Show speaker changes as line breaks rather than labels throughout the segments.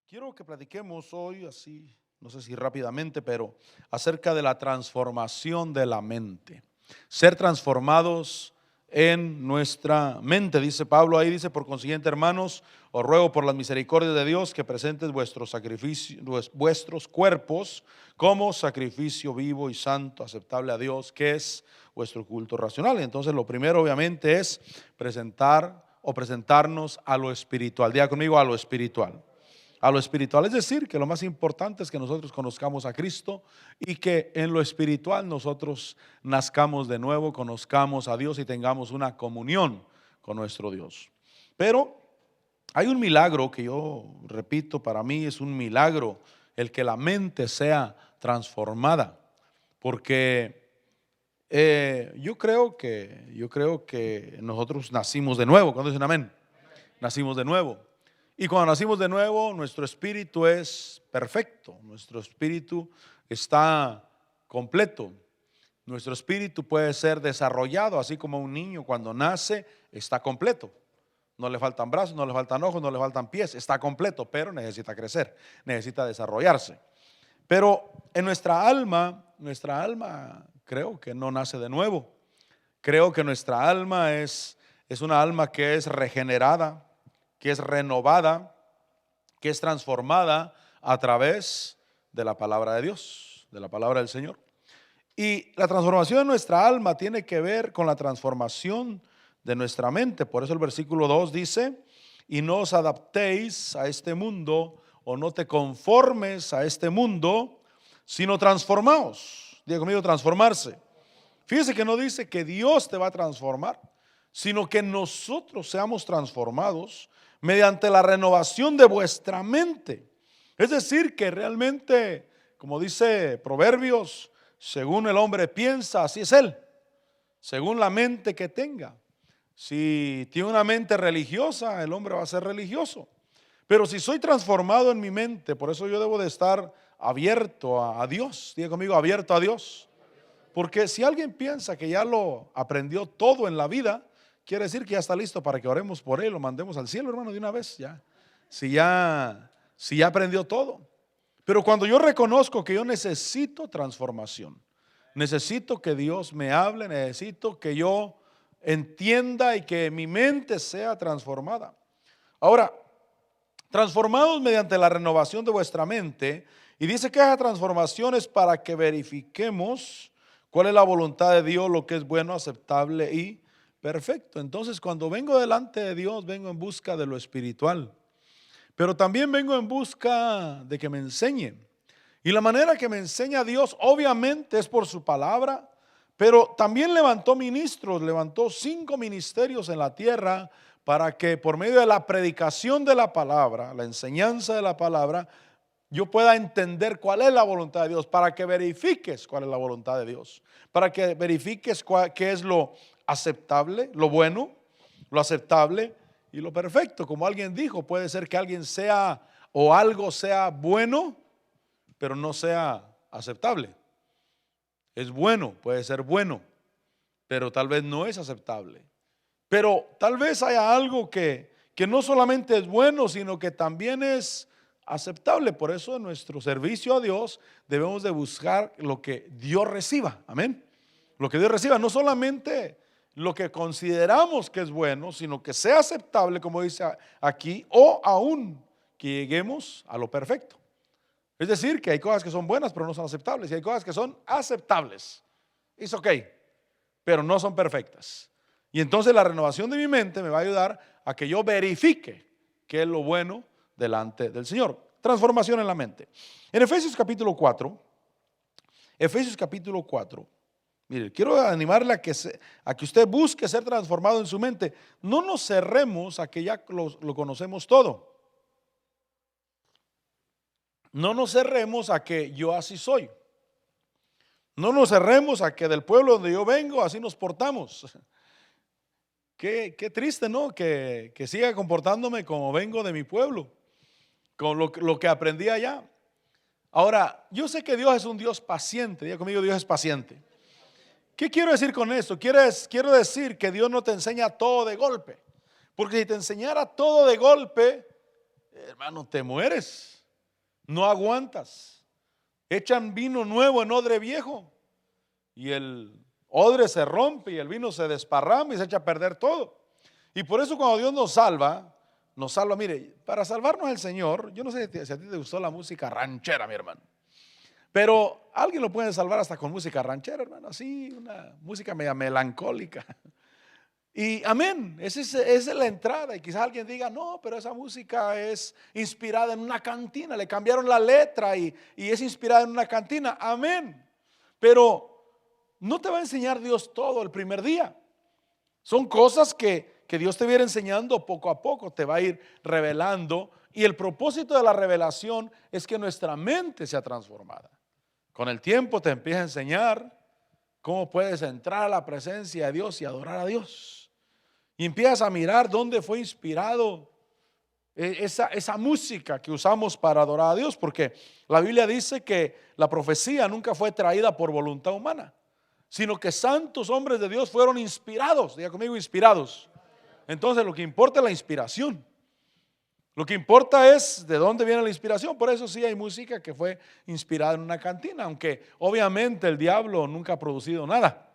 Quiero que platiquemos hoy, así, no sé si rápidamente, pero acerca de la transformación de la mente. Ser transformados en nuestra mente, dice Pablo ahí, dice, por consiguiente, hermanos, os ruego por las misericordias de Dios que presentes vuestros sacrificios, vuestros cuerpos como sacrificio vivo y santo, aceptable a Dios, que es vuestro culto racional. Entonces, lo primero, obviamente, es presentar o presentarnos a lo espiritual. Diga conmigo, a lo espiritual. A lo espiritual, es decir, que lo más importante es que nosotros conozcamos a Cristo y que en lo espiritual nosotros nazcamos de nuevo, conozcamos a Dios y tengamos una comunión con nuestro Dios. Pero hay un milagro que yo repito, para mí es un milagro el que la mente sea transformada, porque yo creo que nosotros nacimos de nuevo. ¿Cuándo dicen amén? Nacimos de nuevo. Y cuando nacimos de nuevo, nuestro espíritu es perfecto, nuestro espíritu está completo, nuestro espíritu puede ser desarrollado, así como un niño cuando nace está completo. No le faltan brazos, no le faltan ojos, no le faltan pies, está completo, pero necesita crecer, necesita desarrollarse. Pero en nuestra alma creo que no nace de nuevo. Creo que nuestra alma es una alma que es regenerada, que es renovada, que es transformada a través de la palabra de Dios, de la palabra del Señor. Y la transformación de nuestra alma tiene que ver con la transformación de nuestra mente. Por eso el versículo 2 dice, y no os adaptéis a este mundo, o no te conformes a este mundo, sino transformaos. Diga conmigo, transformarse. Fíjese que no dice que Dios te va a transformar, sino que nosotros seamos transformados mediante la renovación de vuestra mente. Es decir, que realmente, como dice Proverbios, según el hombre piensa, así es él, según la mente que tenga. Si tiene una mente religiosa, el hombre va a ser religioso. Pero si soy transformado en mi mente, por eso yo debo de estar abierto a Dios. Diga conmigo, abierto a Dios. Porque si alguien piensa que ya lo aprendió todo en la vida, quiere decir que ya está listo para que oremos por él, lo mandemos al cielo, hermano, de una vez ya. Si ya aprendió todo. Pero cuando yo reconozco que yo necesito transformación, necesito que Dios me hable, necesito que yo entienda y que mi mente sea transformada. Ahora, transformados mediante la renovación de vuestra mente, y dice que esa transformación es para que verifiquemos cuál es la voluntad de Dios, lo que es bueno, aceptable y perfecto. Entonces, cuando vengo delante de Dios, vengo en busca de lo espiritual, pero también vengo en busca de que me enseñe. Y la manera que me enseña Dios, obviamente, es por su palabra, pero también levantó ministros, levantó 5 ministerios en la tierra para que por medio de la predicación de la palabra, la enseñanza de la palabra, yo pueda entender cuál es la voluntad de Dios, para que verifiques cuál es la voluntad de Dios, para que verifiques qué es lo aceptable, lo bueno, lo aceptable y lo perfecto. Como alguien dijo, puede ser que alguien sea o algo sea bueno, pero no sea aceptable. Es bueno, puede ser bueno, pero tal vez no es aceptable. Pero tal vez haya algo que no solamente es bueno, sino que también es aceptable. Por eso en nuestro servicio a Dios debemos de buscar lo que Dios reciba. Amén. Lo que Dios reciba, no solamente lo que consideramos que es bueno, sino que sea aceptable, como dice aquí, o aún que lleguemos a lo perfecto. Es decir, que hay cosas que son buenas pero no son aceptables, y hay cosas que son aceptables. Es ok, pero no son perfectas. Y entonces la renovación de mi mente me va a ayudar a que yo verifique qué es lo bueno delante del Señor. Transformación en la mente. En Efesios capítulo 4, mire, quiero animarle a que usted busque ser transformado en su mente. No nos cerremos a que ya lo conocemos todo. No nos cerremos a que yo así soy. No nos cerremos a que del pueblo donde yo vengo así nos portamos. Qué triste, ¿no? Que siga comportándome como vengo de mi pueblo, con lo que aprendí allá. Ahora, yo sé que Dios es un Dios paciente. Diga conmigo, Dios es paciente. ¿Qué quiero decir con esto? Quiero decir que Dios no te enseña todo de golpe. Porque si te enseñara todo de golpe, hermano, te mueres. no aguantas. Echan vino nuevo en odre viejo y el odre se rompe y el vino se desparrama y se echa a perder todo. Y por eso cuando Dios nos salva, mire, para salvarnos el Señor, yo no sé si a ti te gustó la música ranchera, mi hermano, pero alguien lo puede salvar hasta con música ranchera, hermano, así, una música media melancólica. Y amén, esa es la entrada. Y quizás alguien diga, no, pero esa música es inspirada en una cantina, le cambiaron la letra y es inspirada en una cantina. Amén, pero no te va a enseñar Dios todo el primer día. Son cosas que Dios te va a ir enseñando poco a poco, te va a ir revelando. Y el propósito de la revelación es que nuestra mente sea transformada. Con el tiempo te empieza a enseñar cómo puedes entrar a la presencia de Dios y adorar a Dios. Y empiezas a mirar dónde fue inspirado esa música que usamos para adorar a Dios, porque la Biblia dice que la profecía nunca fue traída por voluntad humana, sino que santos hombres de Dios fueron inspirados. Diga conmigo, inspirados. Entonces lo que importa es la inspiración. Lo que importa es de dónde viene la inspiración. Por eso sí hay música que fue inspirada en una cantina, aunque obviamente el diablo nunca ha producido nada,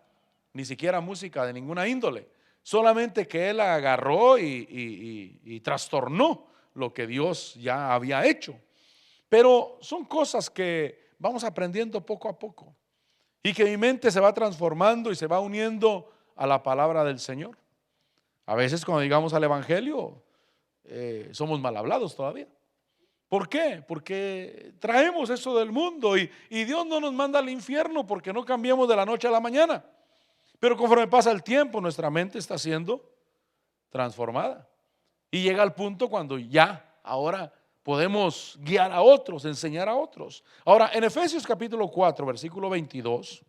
ni siquiera música de ninguna índole. Solamente que él agarró y trastornó lo que Dios ya había hecho. Pero son cosas que vamos aprendiendo poco a poco y que mi mente se va transformando y se va uniendo a la palabra del Señor. A veces cuando llegamos al evangelio somos mal hablados todavía. ¿Por qué? Porque traemos eso del mundo y Dios no nos manda al infierno porque no cambiamos de la noche a la mañana. Pero conforme pasa el tiempo, nuestra mente está siendo transformada. Y llega al punto cuando ya, ahora podemos guiar a otros, enseñar a otros. Ahora, en Efesios capítulo 4, versículo 22,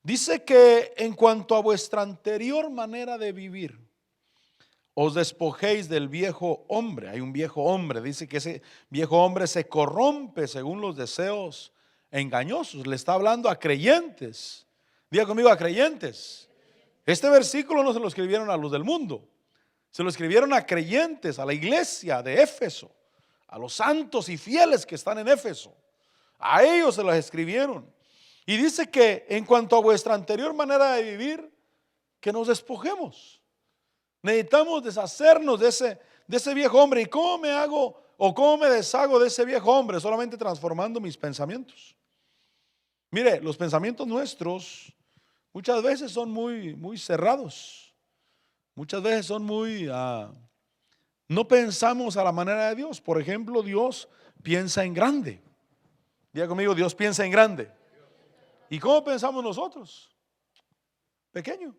dice que en cuanto a vuestra anterior manera de vivir, os despojéis del viejo hombre. Hay un viejo hombre, dice que ese viejo hombre se corrompe según los deseos engañosos. Le está hablando a creyentes. Diga conmigo, a creyentes. Este versículo no se lo escribieron a los del mundo, se lo escribieron a creyentes, a la iglesia de Éfeso, a los santos y fieles que están en Éfeso. A ellos se los escribieron. Y dice que en cuanto a vuestra anterior manera de vivir, que nos despojemos. Necesitamos deshacernos de ese viejo hombre. ¿Y cómo me hago o cómo me deshago de ese viejo hombre? Solamente transformando mis pensamientos. Mire, los pensamientos nuestros muchas veces son muy cerrados. Muchas veces son no pensamos a la manera de Dios. Por ejemplo, Dios piensa en grande. Diga conmigo, Dios piensa en grande. ¿Y cómo pensamos nosotros? Pequeño.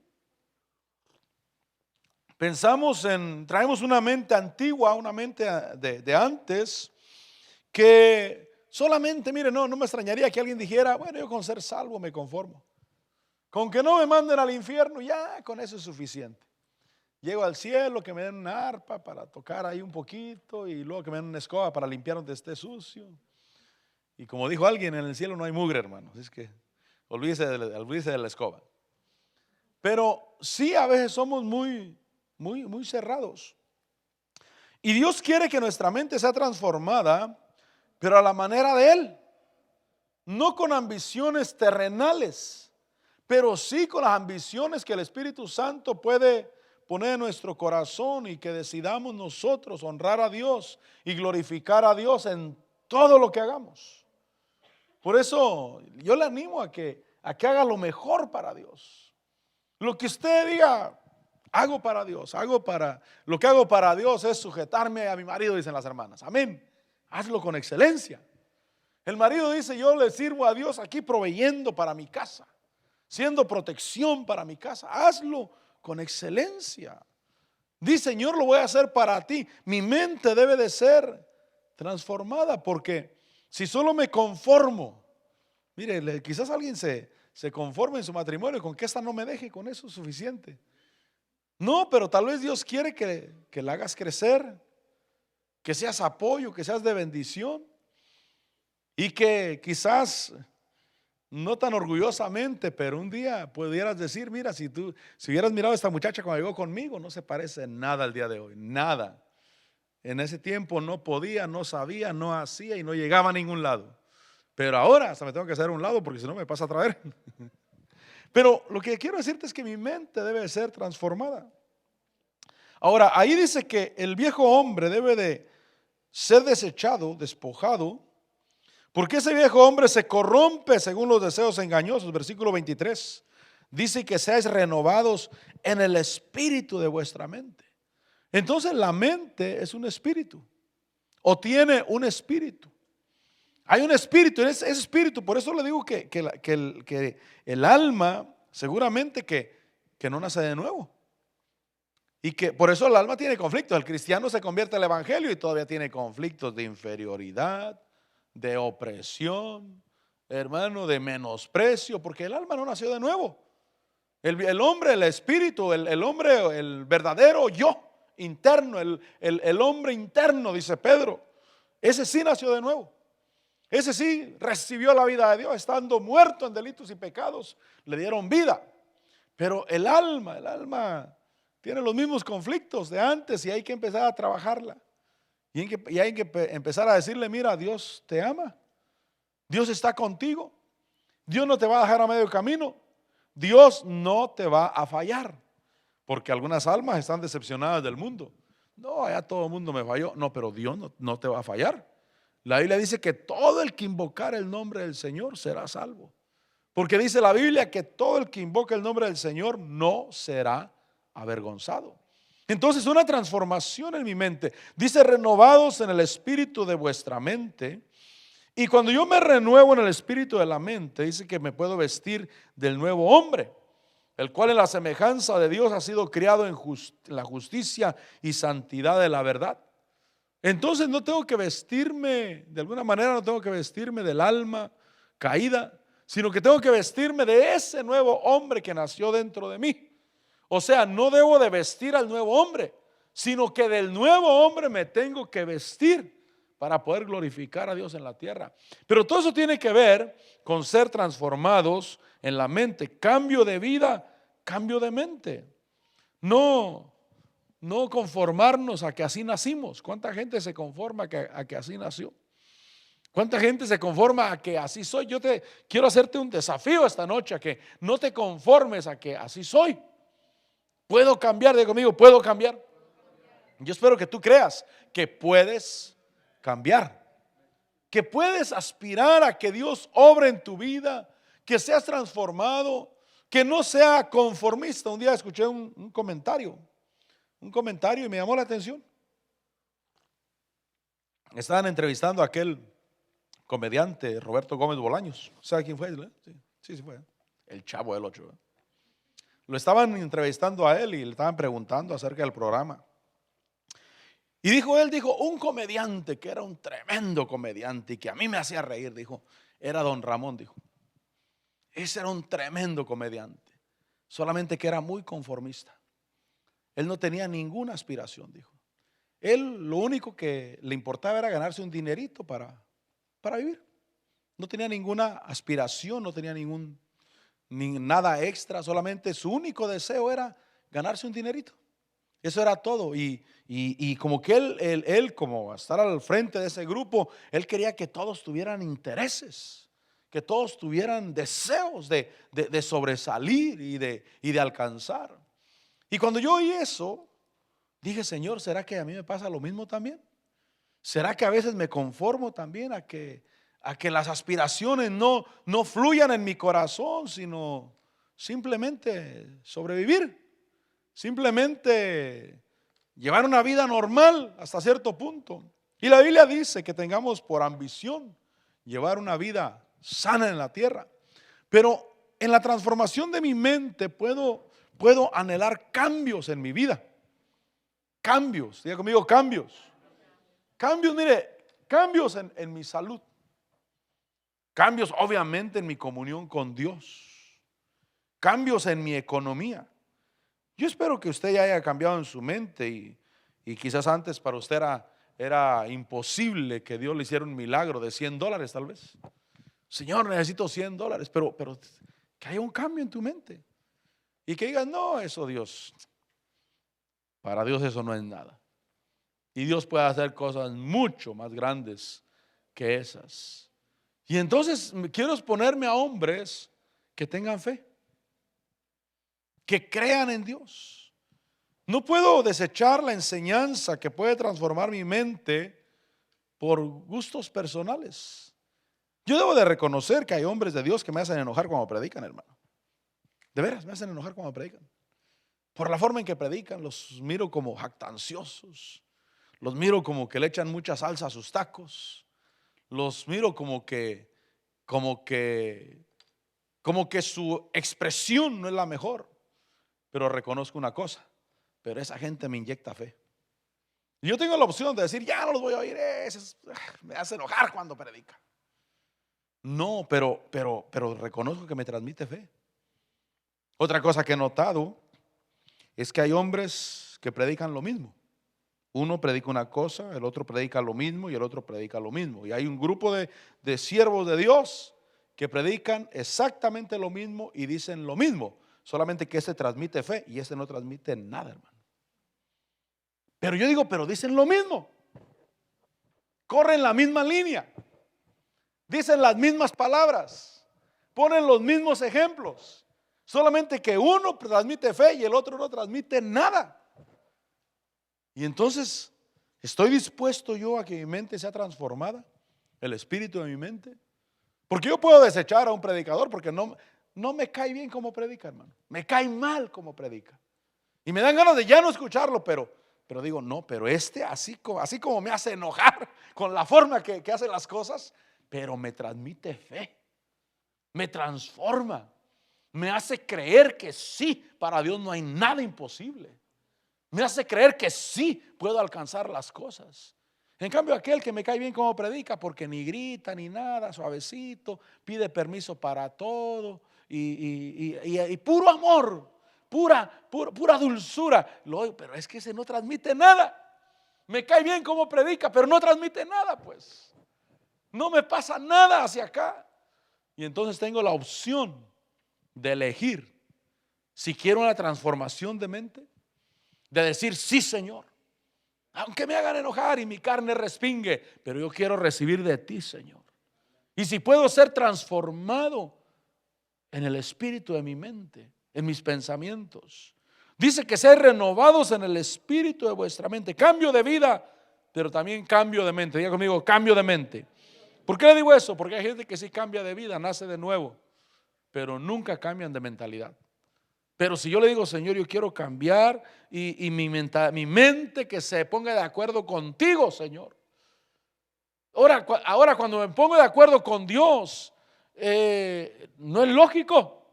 Traemos una mente antigua, una mente de antes, que solamente, mire, no me extrañaría que alguien dijera, bueno, yo con ser salvo me conformo. Con que no me manden al infierno, ya con eso es suficiente. Llego al cielo, que me den una arpa para tocar ahí un poquito y luego que me den una escoba para limpiar donde esté sucio. Y como dijo alguien, en el cielo no hay mugre, hermano. Es que olvídese de la escoba. Pero sí, a veces somos muy cerrados. Y Dios quiere que nuestra mente sea transformada, pero a la manera de Él. No con ambiciones terrenales, pero sí con las ambiciones que el Espíritu Santo puede poner en nuestro corazón y que decidamos nosotros honrar a Dios y glorificar a Dios en todo lo que hagamos. Por eso yo le animo a que haga lo mejor para Dios. Lo que usted diga, hago para Dios, lo que hago para Dios es sujetarme a mi marido, dicen las hermanas. Amén. Hazlo con excelencia. El marido dice, yo le sirvo a Dios aquí proveyendo para mi casa, siendo protección para mi casa. Hazlo con excelencia. Di, Señor, lo voy a hacer para ti. Mi mente debe de ser transformada, porque si solo me conformo, mire, quizás alguien se conforme en su matrimonio, con que esta no me deje, con eso es suficiente. No, pero tal vez Dios quiere que la hagas crecer, que seas apoyo, que seas de bendición, y que quizás no tan orgullosamente, pero un día pudieras decir, mira, si hubieras mirado a esta muchacha cuando llegó conmigo, no se parece en nada al día de hoy, nada. en ese tiempo no podía, no sabía, no hacía y no llegaba a ningún lado. Pero ahora hasta me tengo que hacer a un lado porque si no me pasa a traer. Pero lo que quiero decirte es que mi mente debe ser transformada. Ahora, ahí dice que el viejo hombre debe de ser desechado, despojado, porque ese viejo hombre se corrompe según los deseos engañosos. Versículo 23 dice que seáis renovados en el espíritu de vuestra mente. Entonces la mente es un espíritu, o tiene un espíritu. Hay un espíritu, ese espíritu, por eso le digo que el alma seguramente que no nace de nuevo. Y que por eso el alma tiene conflictos. El cristiano se convierte al evangelio y todavía tiene conflictos de inferioridad, de opresión, hermano, de menosprecio, porque el alma no nació de nuevo. El hombre, el espíritu, el hombre, el verdadero yo interno, el hombre interno, dice Pedro, ese sí nació de nuevo. Ese sí recibió la vida de Dios, estando muerto en delitos y pecados, le dieron vida. Pero el alma tiene los mismos conflictos de antes y hay que empezar a trabajarla. Y hay que empezar a decirle, mira, Dios te ama, Dios está contigo, Dios no te va a dejar a medio camino, Dios no te va a fallar. Porque algunas almas están decepcionadas del mundo. No, allá todo el mundo me falló. No, pero Dios no te va a fallar. La Biblia dice que todo el que invocar el nombre del Señor será salvo. Porque dice la Biblia que todo el que invoca el nombre del Señor no será avergonzado. Entonces una transformación en mi mente. Dice renovados en el espíritu de vuestra mente. Y cuando yo me renuevo en el espíritu de la mente, dice que me puedo vestir del nuevo hombre, el cual en la semejanza de Dios ha sido criado en la justicia y santidad de la verdad. Entonces no tengo que vestirme, de alguna manera no tengo que vestirme del alma caída, sino que tengo que vestirme de ese nuevo hombre que nació dentro de mí. O sea, no debo de vestir al nuevo hombre, sino que del nuevo hombre me tengo que vestir para poder glorificar a Dios en la tierra. Pero todo eso tiene que ver con ser transformados en la mente, cambio de vida, cambio de mente. No conformarnos a que así nacimos. ¿Cuánta gente se conforma a que así nació? ¿Cuánta gente se conforma a que así soy? Yo te quiero hacerte un desafío esta noche, a que no te conformes a que así soy. ¿Puedo cambiar? Diga conmigo, ¿puedo cambiar? Yo espero que tú creas que puedes cambiar, que puedes aspirar a que Dios obre en tu vida, que seas transformado, que no sea conformista. Un día escuché un comentario y me llamó la atención. Estaban entrevistando a aquel comediante Roberto Gómez Bolaños. ¿Sabe quién fue? Sí fue. El Chavo del Ocho. Lo estaban entrevistando a él y le estaban preguntando acerca del programa. Y él dijo, un comediante que era un tremendo comediante y que a mí me hacía reír, dijo, era Don Ramón, dijo. Ese era un tremendo comediante, solamente que era muy conformista. Él no tenía ninguna aspiración, dijo. Él lo único que le importaba era ganarse un dinerito para vivir. No tenía ninguna aspiración, no tenía nada extra, solamente su único deseo era ganarse un dinerito. Eso era todo. Y como que él como estar al frente de ese grupo, él quería que todos tuvieran intereses, que todos tuvieran deseos de sobresalir y de alcanzar. Y cuando yo oí eso, dije, Señor, ¿será que a mí me pasa lo mismo también? ¿Será que a veces me conformo también a que las aspiraciones no fluyan en mi corazón, sino simplemente sobrevivir? Simplemente llevar una vida normal hasta cierto punto. Y la Biblia dice que tengamos por ambición llevar una vida sana en la tierra. Pero en la transformación de mi mente puedo anhelar cambios en mi vida. Cambios, diga conmigo, cambios. Cambios, mire, cambios en mi salud. Cambios obviamente en mi comunión con Dios. Cambios en mi economía. Yo espero que usted ya haya cambiado en su mente y quizás antes para usted era imposible que Dios le hiciera un milagro de $100 tal vez. Señor, necesito $100, pero que haya un cambio en tu mente y que digas, no, eso Dios, para Dios eso no es nada. Y Dios puede hacer cosas mucho más grandes que esas. Y entonces quiero exponerme a hombres que tengan fe, que crean en Dios. No puedo desechar la enseñanza que puede transformar mi mente por gustos personales. Yo debo de reconocer que hay hombres de Dios que me hacen enojar cuando predican, hermano. De veras, me hacen enojar cuando predican. Por la forma en que predican, los miro como jactanciosos. Los miro como que le echan mucha salsa a sus tacos. Los miro como que su expresión no es la mejor. Pero reconozco una cosa, pero esa gente me inyecta fe. Y yo tengo la opción de decir, ya no los voy a oír, me hace enojar cuando predica. No, pero reconozco que me transmite fe. Otra cosa que he notado es que hay hombres que predican lo mismo. Uno predica una cosa, el otro predica lo mismo y el otro predica lo mismo. Y hay un grupo de siervos de Dios que predican exactamente lo mismo y dicen lo mismo. Solamente que este transmite fe y este no transmite nada, hermano. Pero yo digo, pero dicen lo mismo. Corren la misma línea. Dicen las mismas palabras. Ponen los mismos ejemplos. Solamente que uno transmite fe y el otro no transmite nada. Y entonces, ¿estoy dispuesto yo a que mi mente sea transformada? El espíritu de mi mente. Porque yo puedo desechar a un predicador porque no me cae bien como predica, hermano. Me cae mal como predica. Y me dan ganas de ya no escucharlo, pero digo, no, pero así como me hace enojar con la forma que hace las cosas, pero me transmite fe, me transforma, me hace creer que sí, para Dios no hay nada imposible. Me hace creer que sí puedo alcanzar las cosas. En cambio, aquel que me cae bien como predica, porque ni grita ni nada, suavecito, pide permiso para todo y puro amor, pura dulzura. Pero es que ese no transmite nada. Me cae bien como predica, pero no transmite nada, pues. No me pasa nada hacia acá. Y entonces tengo la opción de elegir si quiero una transformación de mente, de decir sí, Señor, aunque me hagan enojar y mi carne respingue, pero yo quiero recibir de ti, Señor. Y si puedo ser transformado en el espíritu de mi mente, en mis pensamientos. Dice que sean renovados en el espíritu de vuestra mente. Cambio de vida, pero también cambio de mente. Diga conmigo, cambio de mente. ¿Por qué le digo eso? Porque hay gente que sí cambia de vida, nace de nuevo, pero nunca cambian de mentalidad. Pero si yo le digo, Señor, yo quiero cambiar y mi mente que se ponga de acuerdo contigo, Señor. Ahora cuando me pongo de acuerdo con Dios, no es lógico.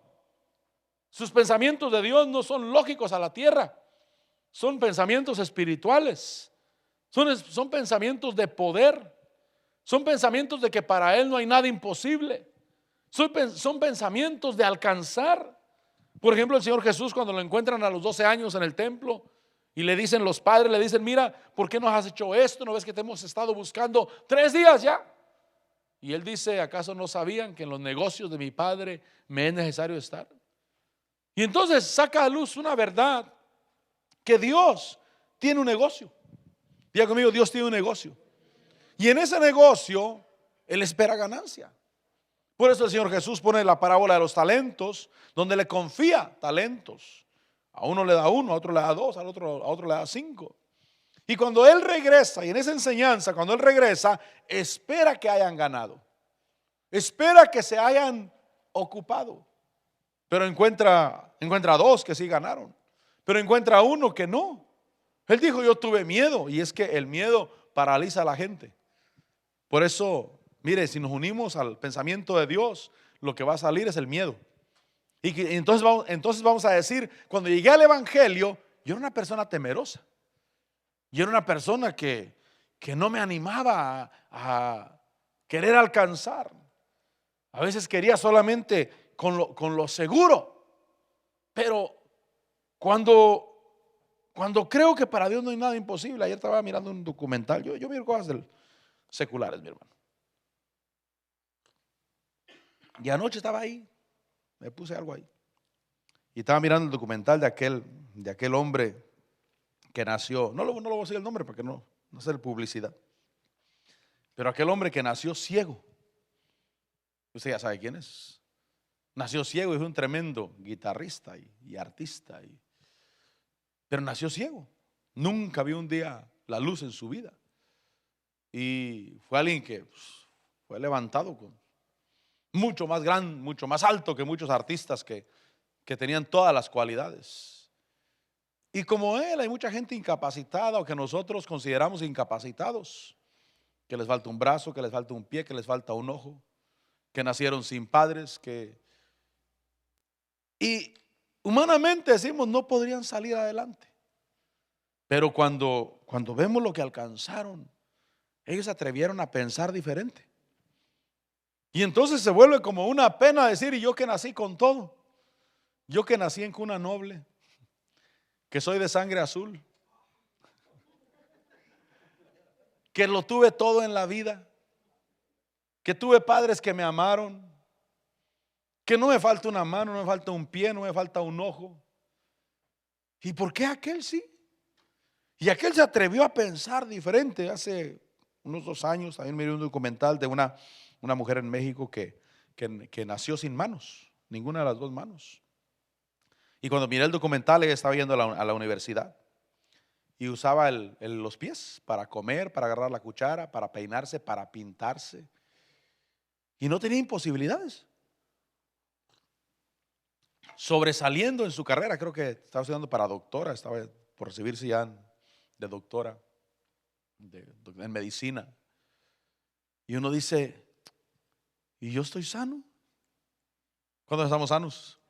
Sus pensamientos de Dios no son lógicos a la tierra. Son pensamientos espirituales. Son pensamientos de poder. Son pensamientos de que para Él no hay nada imposible. Son pensamientos de alcanzar. Por ejemplo, el Señor Jesús, cuando lo encuentran a los 12 años en el templo y le dicen los padres, le dicen, mira, ¿por qué nos has hecho esto? ¿No ves que te hemos estado buscando 3 días ya? Y Él dice, ¿acaso no sabían que en los negocios de mi Padre me es necesario estar? Y entonces saca a luz una verdad, que Dios tiene un negocio. Diga conmigo, Dios tiene un negocio. Y en ese negocio Él espera ganancia. Por eso el Señor Jesús pone la parábola de los talentos, donde le confía talentos. A uno le da 1, a otro le da 2, a otro le da 5. Y cuando Él regresa, y en esa enseñanza, cuando Él regresa, espera que hayan ganado. Espera que se hayan ocupado. Pero encuentra 2 que sí ganaron. Pero encuentra 1 que no. Él dijo, yo tuve miedo. Y es que el miedo paraliza a la gente. Por eso, mire, si nos unimos al pensamiento de Dios, lo que va a salir es el miedo. Y entonces vamos a decir, cuando llegué al Evangelio, yo era una persona temerosa. Yo era una persona que no me animaba a querer alcanzar. A veces quería solamente con lo seguro. Pero cuando creo que para Dios no hay nada imposible. Ayer estaba mirando un documental. Yo miro cosas seculares, mi hermano. Y anoche estaba ahí, me puse algo ahí. Y estaba mirando el documental de aquel hombre que nació. No lo voy a decir el nombre porque no no hacer publicidad. Pero aquel hombre que nació ciego, usted ya sabe quién es. Nació ciego y fue un tremendo guitarrista y artista. Pero nació ciego. Nunca vio un día la luz en su vida. Y fue alguien que fue levantado con mucho más grande, mucho más alto que muchos artistas que tenían todas las cualidades. Y como él, hay mucha gente incapacitada o que nosotros consideramos incapacitados, que les falta un brazo, que les falta un pie, que les falta un ojo, que nacieron sin padres, y humanamente decimos no podrían salir adelante. Pero cuando vemos lo que alcanzaron, ellos se atrevieron a pensar diferente. Y entonces se vuelve como una pena decir, y yo que nací con todo, yo que nací en cuna noble, que soy de sangre azul, que lo tuve todo en la vida, que tuve padres que me amaron, que no me falta una mano, no me falta un pie, no me falta un ojo. ¿Y por qué aquel sí? Y aquel se atrevió a pensar diferente. Hace unos 2 años también miré un documental de una mujer en México que nació sin manos, ninguna de las 2 manos. Y cuando miré el documental, ella estaba yendo a la universidad y usaba los pies para comer, para agarrar la cuchara, para peinarse, para pintarse. Y no tenía imposibilidades. Sobresaliendo en su carrera, creo que estaba estudiando para doctora, estaba por recibirse ya de doctora en medicina. Y uno dice, ¿y yo estoy sano? ¿Cuándo estamos sanos?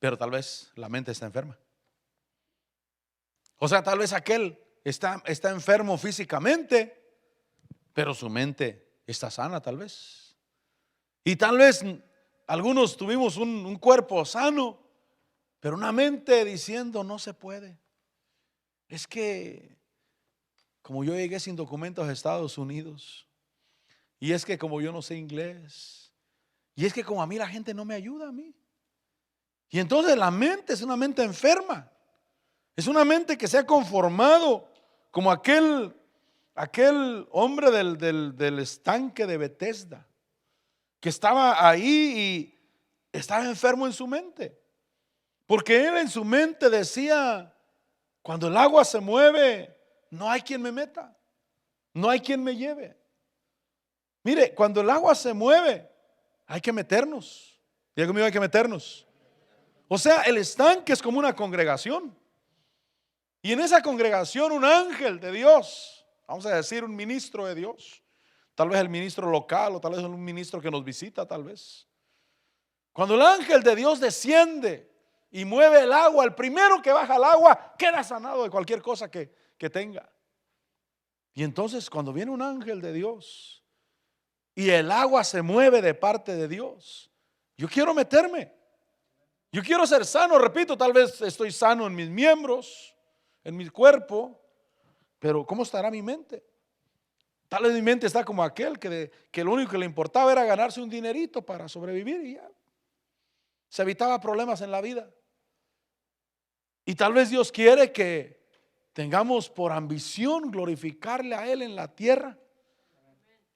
Pero tal vez la mente está enferma. O sea, tal vez aquel está enfermo físicamente, pero su mente está sana tal vez. Y tal vez algunos tuvimos un cuerpo sano, pero una mente diciendo no se puede. Es que como yo llegué sin documentos a Estados Unidos, y es que como yo no sé inglés, y es que como a mí la gente no me ayuda a mí. Y entonces la mente es una mente enferma. Es una mente que se ha conformado como aquel hombre del estanque de Bethesda, que estaba ahí y estaba enfermo en su mente. Porque él en su mente decía, cuando el agua se mueve, no hay quien me meta, no hay quien me lleve. Mire, cuando el agua se mueve, hay que meternos. Diga conmigo, hay que meternos. O sea, el estanque es como una congregación. Y en esa congregación un ángel de Dios, vamos a decir un ministro de Dios, tal vez el ministro local o tal vez un ministro que nos visita tal vez. Cuando el ángel de Dios desciende y mueve el agua, el primero que baja al agua queda sanado de cualquier cosa que tenga. Y entonces cuando viene un ángel de Dios y el agua se mueve de parte de Dios, yo quiero meterme, yo quiero ser sano. Repito, tal vez estoy sano en mis miembros, en mi cuerpo, pero ¿cómo estará mi mente? Tal vez mi mente está como aquel que lo único que le importaba era ganarse un dinerito para sobrevivir y ya se evitaba problemas en la vida. Y tal vez Dios quiere que tengamos por ambición glorificarle a Él en la tierra,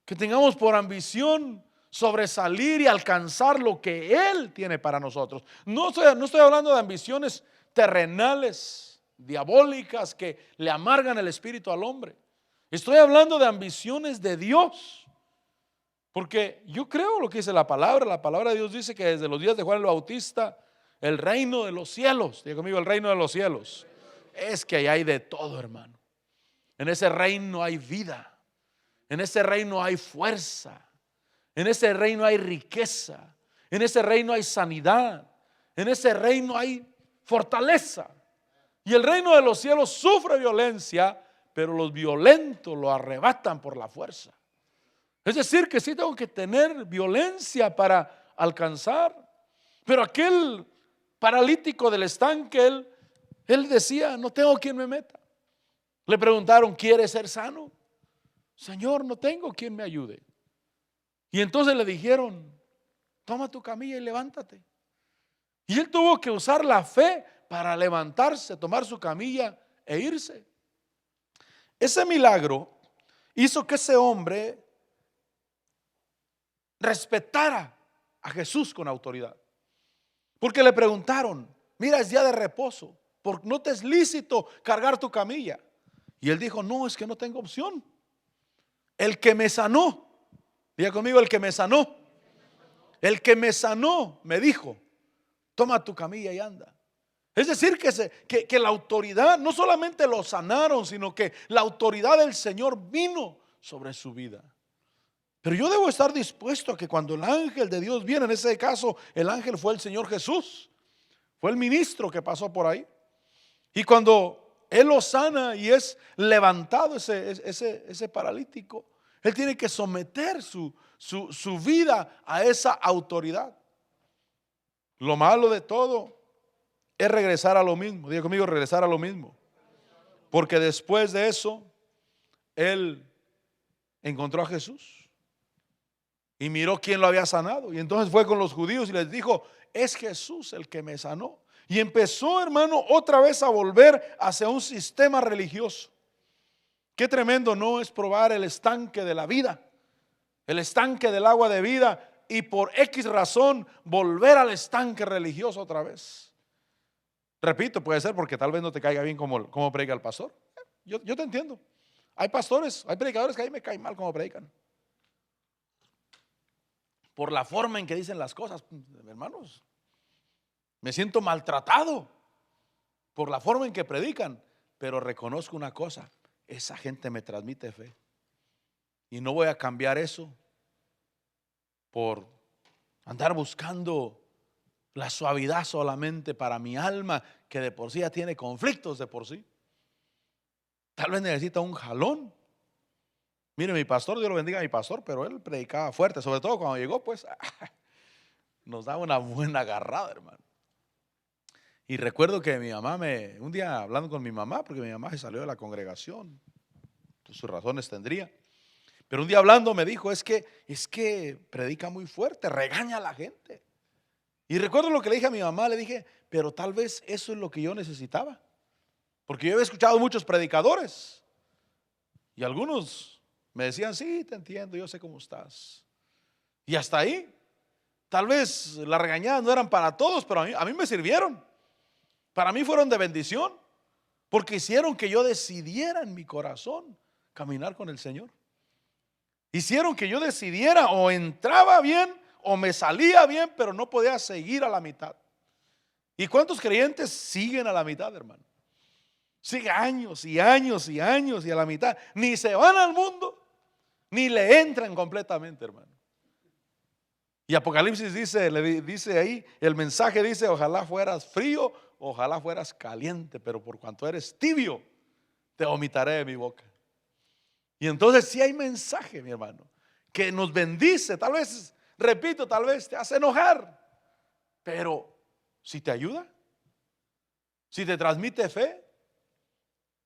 que tengamos por ambición sobresalir y alcanzar lo que Él tiene para nosotros. No estoy hablando de ambiciones terrenales, diabólicas, que le amargan el espíritu al hombre. Estoy hablando de ambiciones de Dios, porque yo creo lo que dice la palabra de Dios dice que desde los días de Juan el Bautista, el reino de los cielos, diga conmigo, el reino de los cielos, es que ahí hay de todo, hermano. En ese reino hay vida, en ese reino hay fuerza, en ese reino hay riqueza, en ese reino hay sanidad, en ese reino hay fortaleza. Y el reino de los cielos sufre violencia, pero los violentos lo arrebatan por la fuerza. Es decir, que sí tengo que tener violencia para alcanzar. Pero aquel paralítico del estanque, él decía, no tengo quien me meta. Le preguntaron, ¿quiere ser sano? Señor, no tengo quien me ayude. Y entonces le dijeron, toma tu camilla y levántate. Y él tuvo que usar la fe para levantarse, tomar su camilla e irse. Ese milagro hizo que ese hombre respetara a Jesús con autoridad. Porque le preguntaron: mira, es día de reposo, no te es lícito cargar tu camilla. Y él dijo: no, es que no tengo opción. El que me sanó, diga conmigo, el que me sanó. El que me sanó me dijo: toma tu camilla y anda. Es decir, que la autoridad, no solamente lo sanaron, sino que la autoridad del Señor vino sobre su vida. Pero yo debo estar dispuesto a que cuando el ángel de Dios viene, en ese caso el ángel fue el Señor Jesús, fue el ministro que pasó por ahí, y cuando Él lo sana y es levantado ese paralítico, Él tiene que someter su vida a esa autoridad. Lo malo de todo es regresar a lo mismo. Diga conmigo, regresar a lo mismo. Porque después de eso, él encontró a Jesús y miró quién lo había sanado. Y entonces fue con los judíos y les dijo: es Jesús el que me sanó. Y empezó, hermano, otra vez a volver hacia un sistema religioso. Qué tremendo no es probar el estanque de la vida, el estanque del agua de vida, y por X razón volver al estanque religioso otra vez. Repito, puede ser porque tal vez no te caiga bien como predica el pastor. Yo te entiendo. Hay pastores, hay predicadores que a mí me caen mal como predican, por la forma en que dicen las cosas. Hermanos, me siento maltratado por la forma en que predican. Pero reconozco una cosa: esa gente me transmite fe, y no voy a cambiar eso por andar buscando la suavidad solamente para mi alma, que de por sí ya tiene conflictos de por sí. Tal vez necesita un jalón. Mire, mi pastor, Dios lo bendiga a mi pastor, pero él predicaba fuerte, sobre todo cuando llegó, pues nos daba una buena agarrada, hermano. Y recuerdo que mi mamá un día hablando con mi mamá, porque mi mamá se salió de la congregación, pues sus razones tendría, pero un día hablando me dijo: es que predica muy fuerte, regaña a la gente. Y recuerdo lo que le dije a mi mamá, le dije: pero tal vez eso es lo que yo necesitaba, porque yo había escuchado muchos predicadores y algunos me decían: sí, te entiendo, yo sé cómo estás. Y hasta ahí. Tal vez las regañadas no eran para todos, pero a mí me sirvieron. Para mí fueron de bendición, porque hicieron que yo decidiera en mi corazón caminar con el Señor. Hicieron que yo decidiera, o entraba bien o me salía bien, pero no podía seguir a la mitad. ¿Y cuántos creyentes siguen a la mitad, hermano? Sigue años y años y años, y a la mitad ni se van al mundo ni le entran completamente, hermano. Y Apocalipsis le dice ahí, el mensaje dice: ojalá fueras frío, ojalá fueras caliente, pero por cuanto eres tibio, te vomitaré de mi boca. Y entonces sí hay mensaje, mi hermano, que nos bendice. Tal vez, repito, tal vez te hace enojar, pero si te ayuda, si te transmite fe,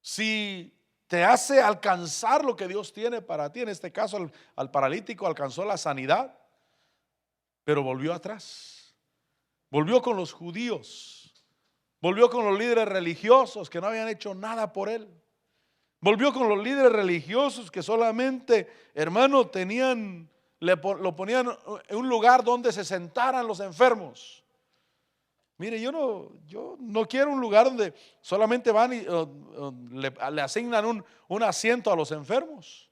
si te hace alcanzar lo que Dios tiene para ti. En este caso al paralítico alcanzó la sanidad, pero volvió atrás, volvió con los judíos, volvió con los líderes religiosos que no habían hecho nada por él, volvió con los líderes religiosos que solamente, hermano, lo ponían en un lugar donde se sentaran los enfermos. Mire, yo no quiero un lugar donde solamente van y le asignan un asiento a los enfermos.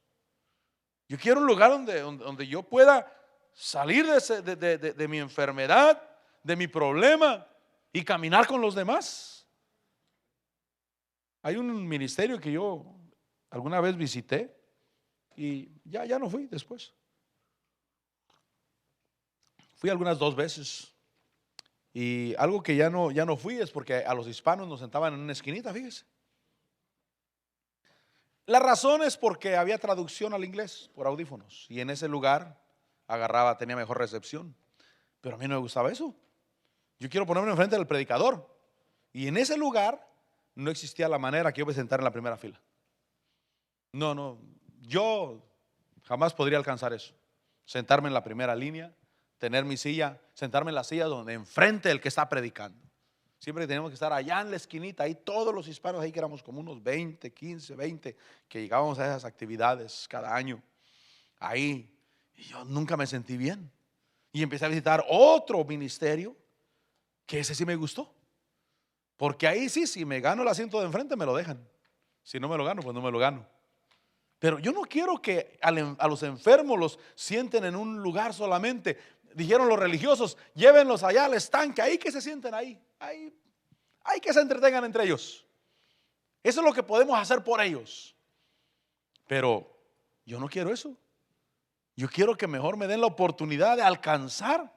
Yo quiero un lugar donde yo pueda salir de mi enfermedad, de mi problema, y caminar con los demás. Hay un ministerio que yo alguna vez visité y ya no fui después. Fui algunas 2 veces. Y algo que ya no fui es porque a los hispanos nos sentaban en una esquinita, fíjese. La razón es porque había traducción al inglés por audífonos, y en ese lugar tenía mejor recepción. Pero a mí no me gustaba eso. Yo quiero ponerme enfrente del predicador, y en ese lugar no existía la manera que yo me sentara en la primera fila. No, yo jamás podría alcanzar eso. Sentarme en la primera línea, tener mi silla, sentarme en la silla donde enfrente del que está predicando. Siempre teníamos que estar allá en la esquinita, ahí todos los hispanos, ahí que éramos como unos 20, 15, 20, que llegábamos a esas actividades cada año. Ahí, y yo nunca me sentí bien. Y empecé a visitar otro ministerio, que ese sí me gustó. Porque ahí sí, si me gano el asiento de enfrente, me lo dejan. Si no me lo gano, pues no me lo gano. Pero yo no quiero que a los enfermos los sienten en un lugar solamente. Dijeron los religiosos, llévenlos allá al estanque, ahí que se sienten ahí. Ahí que se entretengan entre ellos. Eso es lo que podemos hacer por ellos. Pero yo no quiero eso. Yo quiero que mejor me den la oportunidad de alcanzar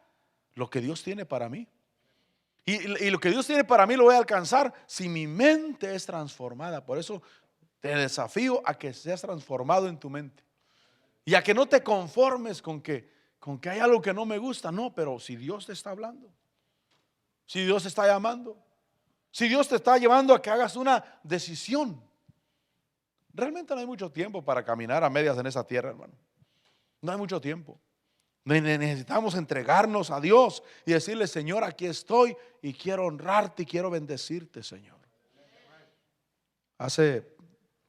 lo que Dios tiene para mí. Y lo que Dios tiene para mí lo voy a alcanzar si mi mente es transformada. Por eso te desafío a que seas transformado en tu mente. Y a que no te conformes con que hay algo que no me gusta. No, pero si Dios te está hablando, si Dios te está llamando, si Dios te está llevando a que hagas una decisión. Realmente no hay mucho tiempo para caminar a medias en esa tierra, hermano. No hay mucho tiempo. Necesitamos entregarnos a Dios y decirle: Señor, aquí estoy y quiero honrarte y quiero bendecirte, Señor. Hace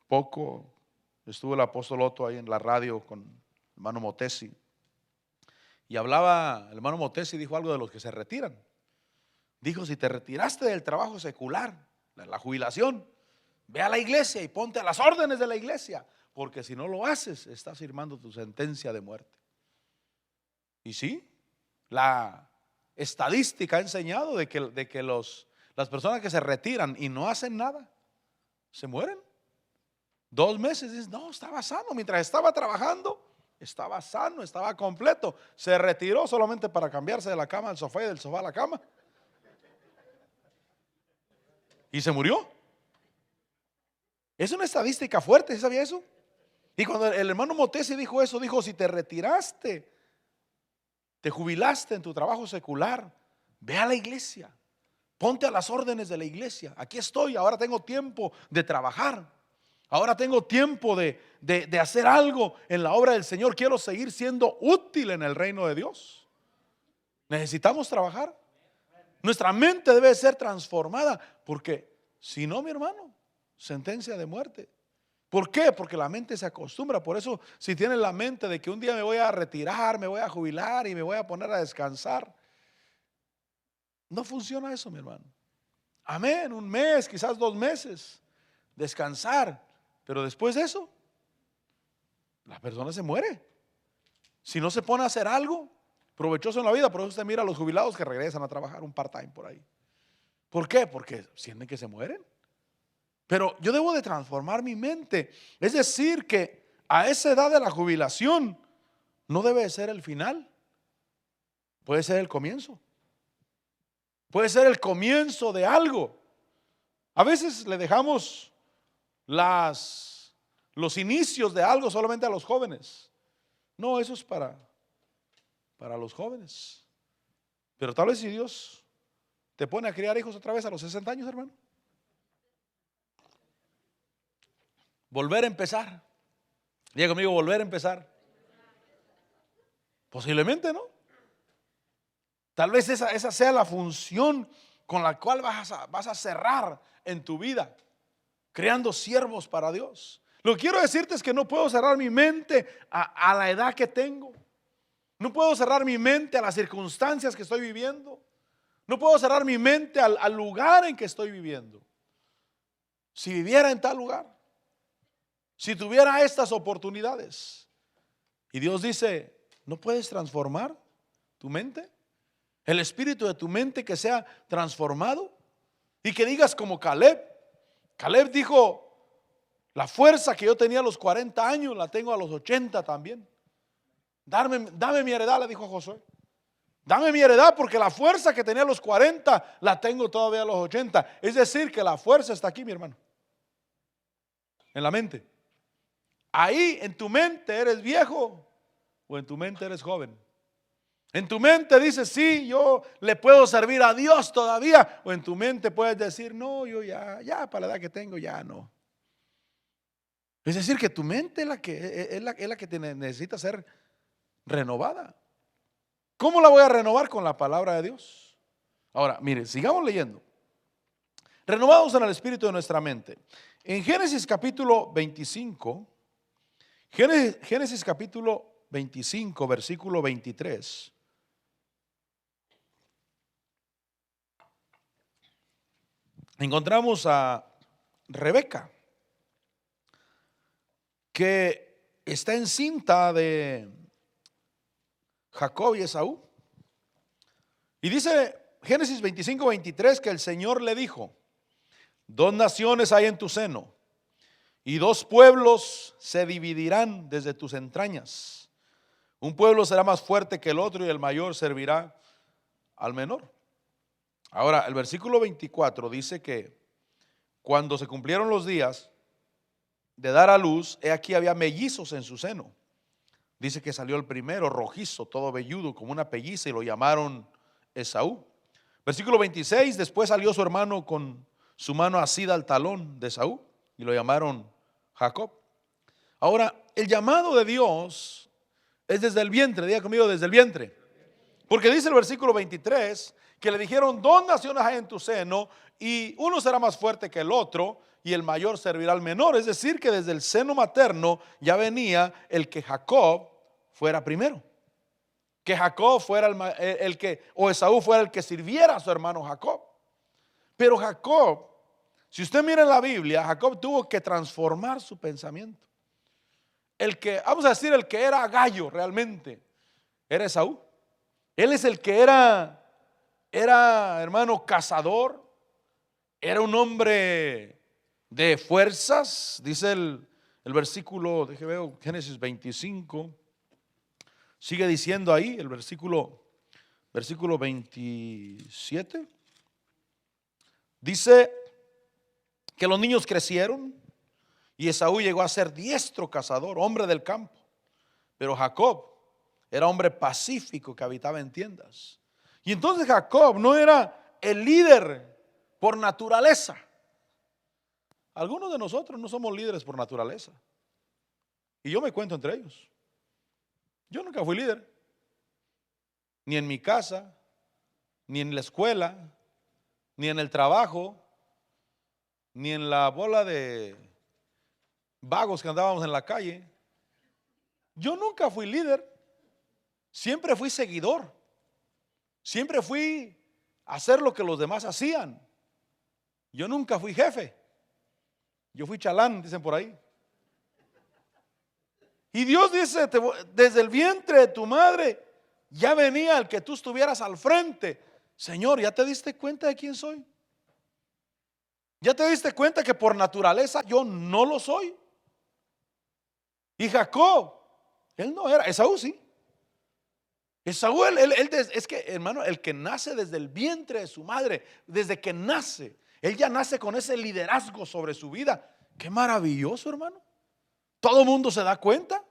poco estuvo el apóstol Otto ahí en la radio con el hermano Motesi, y hablaba, el hermano Motesi dijo algo de los que se retiran. Dijo: si te retiraste del trabajo secular, de la jubilación, ve a la iglesia y ponte a las órdenes de la iglesia, porque si no lo haces, estás firmando tu sentencia de muerte. Y sí, la estadística ha enseñado de que las personas que se retiran y no hacen nada, se mueren. 2 meses, dicen: no, estaba sano, mientras estaba trabajando, estaba sano, estaba completo. Se retiró solamente para cambiarse de la cama al sofá y del sofá a la cama. Y se murió. Es una estadística fuerte, ¿sabía eso? Y cuando el hermano Motesi dijo eso, dijo: si te retiraste, te jubilaste en tu trabajo secular, ve a la iglesia, ponte a las órdenes de la iglesia. Aquí estoy, ahora tengo tiempo de trabajar, ahora tengo tiempo de hacer algo en la obra del Señor. Quiero seguir siendo útil en el reino de Dios. Necesitamos trabajar. Nuestra mente debe ser transformada, porque si no, mi hermano, sentencia de muerte. ¿Por qué? Porque la mente se acostumbra. Por eso, si tienes la mente de que un día me voy a retirar, me voy a jubilar y me voy a poner a descansar, no funciona eso, mi hermano. Amén, 1 mes, quizás 2 meses, descansar. Pero después de eso, la persona se muere. Si no se pone a hacer algo provechoso en la vida. Por eso usted mira a los jubilados que regresan a trabajar un part-time por ahí. ¿Por qué? Porque sienten que se mueren. Pero yo debo de transformar mi mente. Es decir, que a esa edad de la jubilación no debe ser el final. Puede ser el comienzo. Puede ser el comienzo de algo. A veces le dejamos los inicios de algo solamente a los jóvenes. No, eso es para los jóvenes. Pero tal vez si Dios te pone a criar hijos otra vez a los 60 años, hermano, volver a empezar. Diga conmigo: volver a empezar. Posiblemente, ¿no? Tal vez esa sea la función con la cual vas a cerrar en tu vida, creando siervos para Dios. Lo que quiero decirte es que no puedo cerrar mi mente a la edad que tengo. No puedo cerrar mi mente a las circunstancias que estoy viviendo. No puedo cerrar mi mente al lugar en que estoy viviendo. Si viviera en tal lugar, si tuviera estas oportunidades, y Dios dice: ¿no puedes transformar tu mente? El espíritu de tu mente que sea transformado, y que digas como Caleb. Caleb dijo: la fuerza que yo tenía a los 40 años la tengo a los 80 también. Dame mi heredad, le dijo a Josué. Dame mi heredad, porque la fuerza que tenía a los 40 la tengo todavía a los 80. Es decir, que la fuerza está aquí, mi hermano, en la mente. Ahí en tu mente eres viejo o en tu mente eres joven. En tu mente dices: sí, yo le puedo servir a Dios todavía. O en tu mente puedes decir: no, yo ya para la edad que tengo ya no. Es decir, que tu mente es la que necesita ser renovada. ¿Cómo la voy a renovar? Con la palabra de Dios. Ahora, mire, sigamos leyendo. Renovados en el espíritu de nuestra mente. En Génesis capítulo 25, Génesis capítulo 25, versículo 23. Encontramos a Rebeca, que está encinta de Jacob y Esaú. Y dice Génesis 25, 23 que el Señor le dijo: dos naciones hay en tu seno, y dos pueblos se dividirán desde tus entrañas. Un pueblo será más fuerte que el otro, y el mayor servirá al menor. Ahora, el versículo 24 dice que cuando se cumplieron los días de dar a luz, he aquí había mellizos en su seno. Dice que salió el primero rojizo, todo velludo, como una pelliza, y lo llamaron Esaú. Versículo 26, después salió su hermano con su mano asida al talón de Esaú, y lo llamaron Jacob. Ahora, el llamado de Dios es desde el vientre, diga conmigo, desde el vientre. Porque dice el versículo 23 que le dijeron: dos naciones hay en tu seno, y uno será más fuerte que el otro, y el mayor servirá al menor. Es decir, que desde el seno materno ya venía el que Jacob fuera primero, que Jacob fuera el que, o Esaú fuera el que sirviera a su hermano Jacob. Pero Jacob, si usted mira en la Biblia, Jacob tuvo que transformar su pensamiento. El que, vamos a decir, el que era gallo realmente era Esaú. Él es el que era hermano cazador, era un hombre de fuerzas. Dice el versículo, déjeme ver, Génesis 25, sigue diciendo ahí el versículo 27. Dice que los niños crecieron y Esaú llegó a ser diestro cazador, hombre del campo. Pero Jacob era hombre pacífico que habitaba en tiendas. Y entonces Jacob no era el líder por naturaleza. Algunos de nosotros no somos líderes por naturaleza, y yo me cuento entre ellos. Yo nunca fui líder, ni en mi casa, ni en la escuela, ni en el trabajo, ni en la bola de vagos que andábamos en la calle. Yo nunca fui líder, siempre fui seguidor, siempre fui a hacer lo que los demás hacían. Yo nunca fui jefe, yo fui chalán, dicen por ahí. Y Dios dice: desde el vientre de tu madre ya venía el que tú estuvieras al frente. Señor, ¿ya te diste cuenta de quién soy? ¿Ya te diste cuenta que por naturaleza yo no lo soy? Y Jacob, él no era, Esaú sí. Esaú, es que, hermano, el que nace desde el vientre de su madre, desde que nace, él ya nace con ese liderazgo sobre su vida. Qué maravilloso, hermano. Todo el mundo se da cuenta.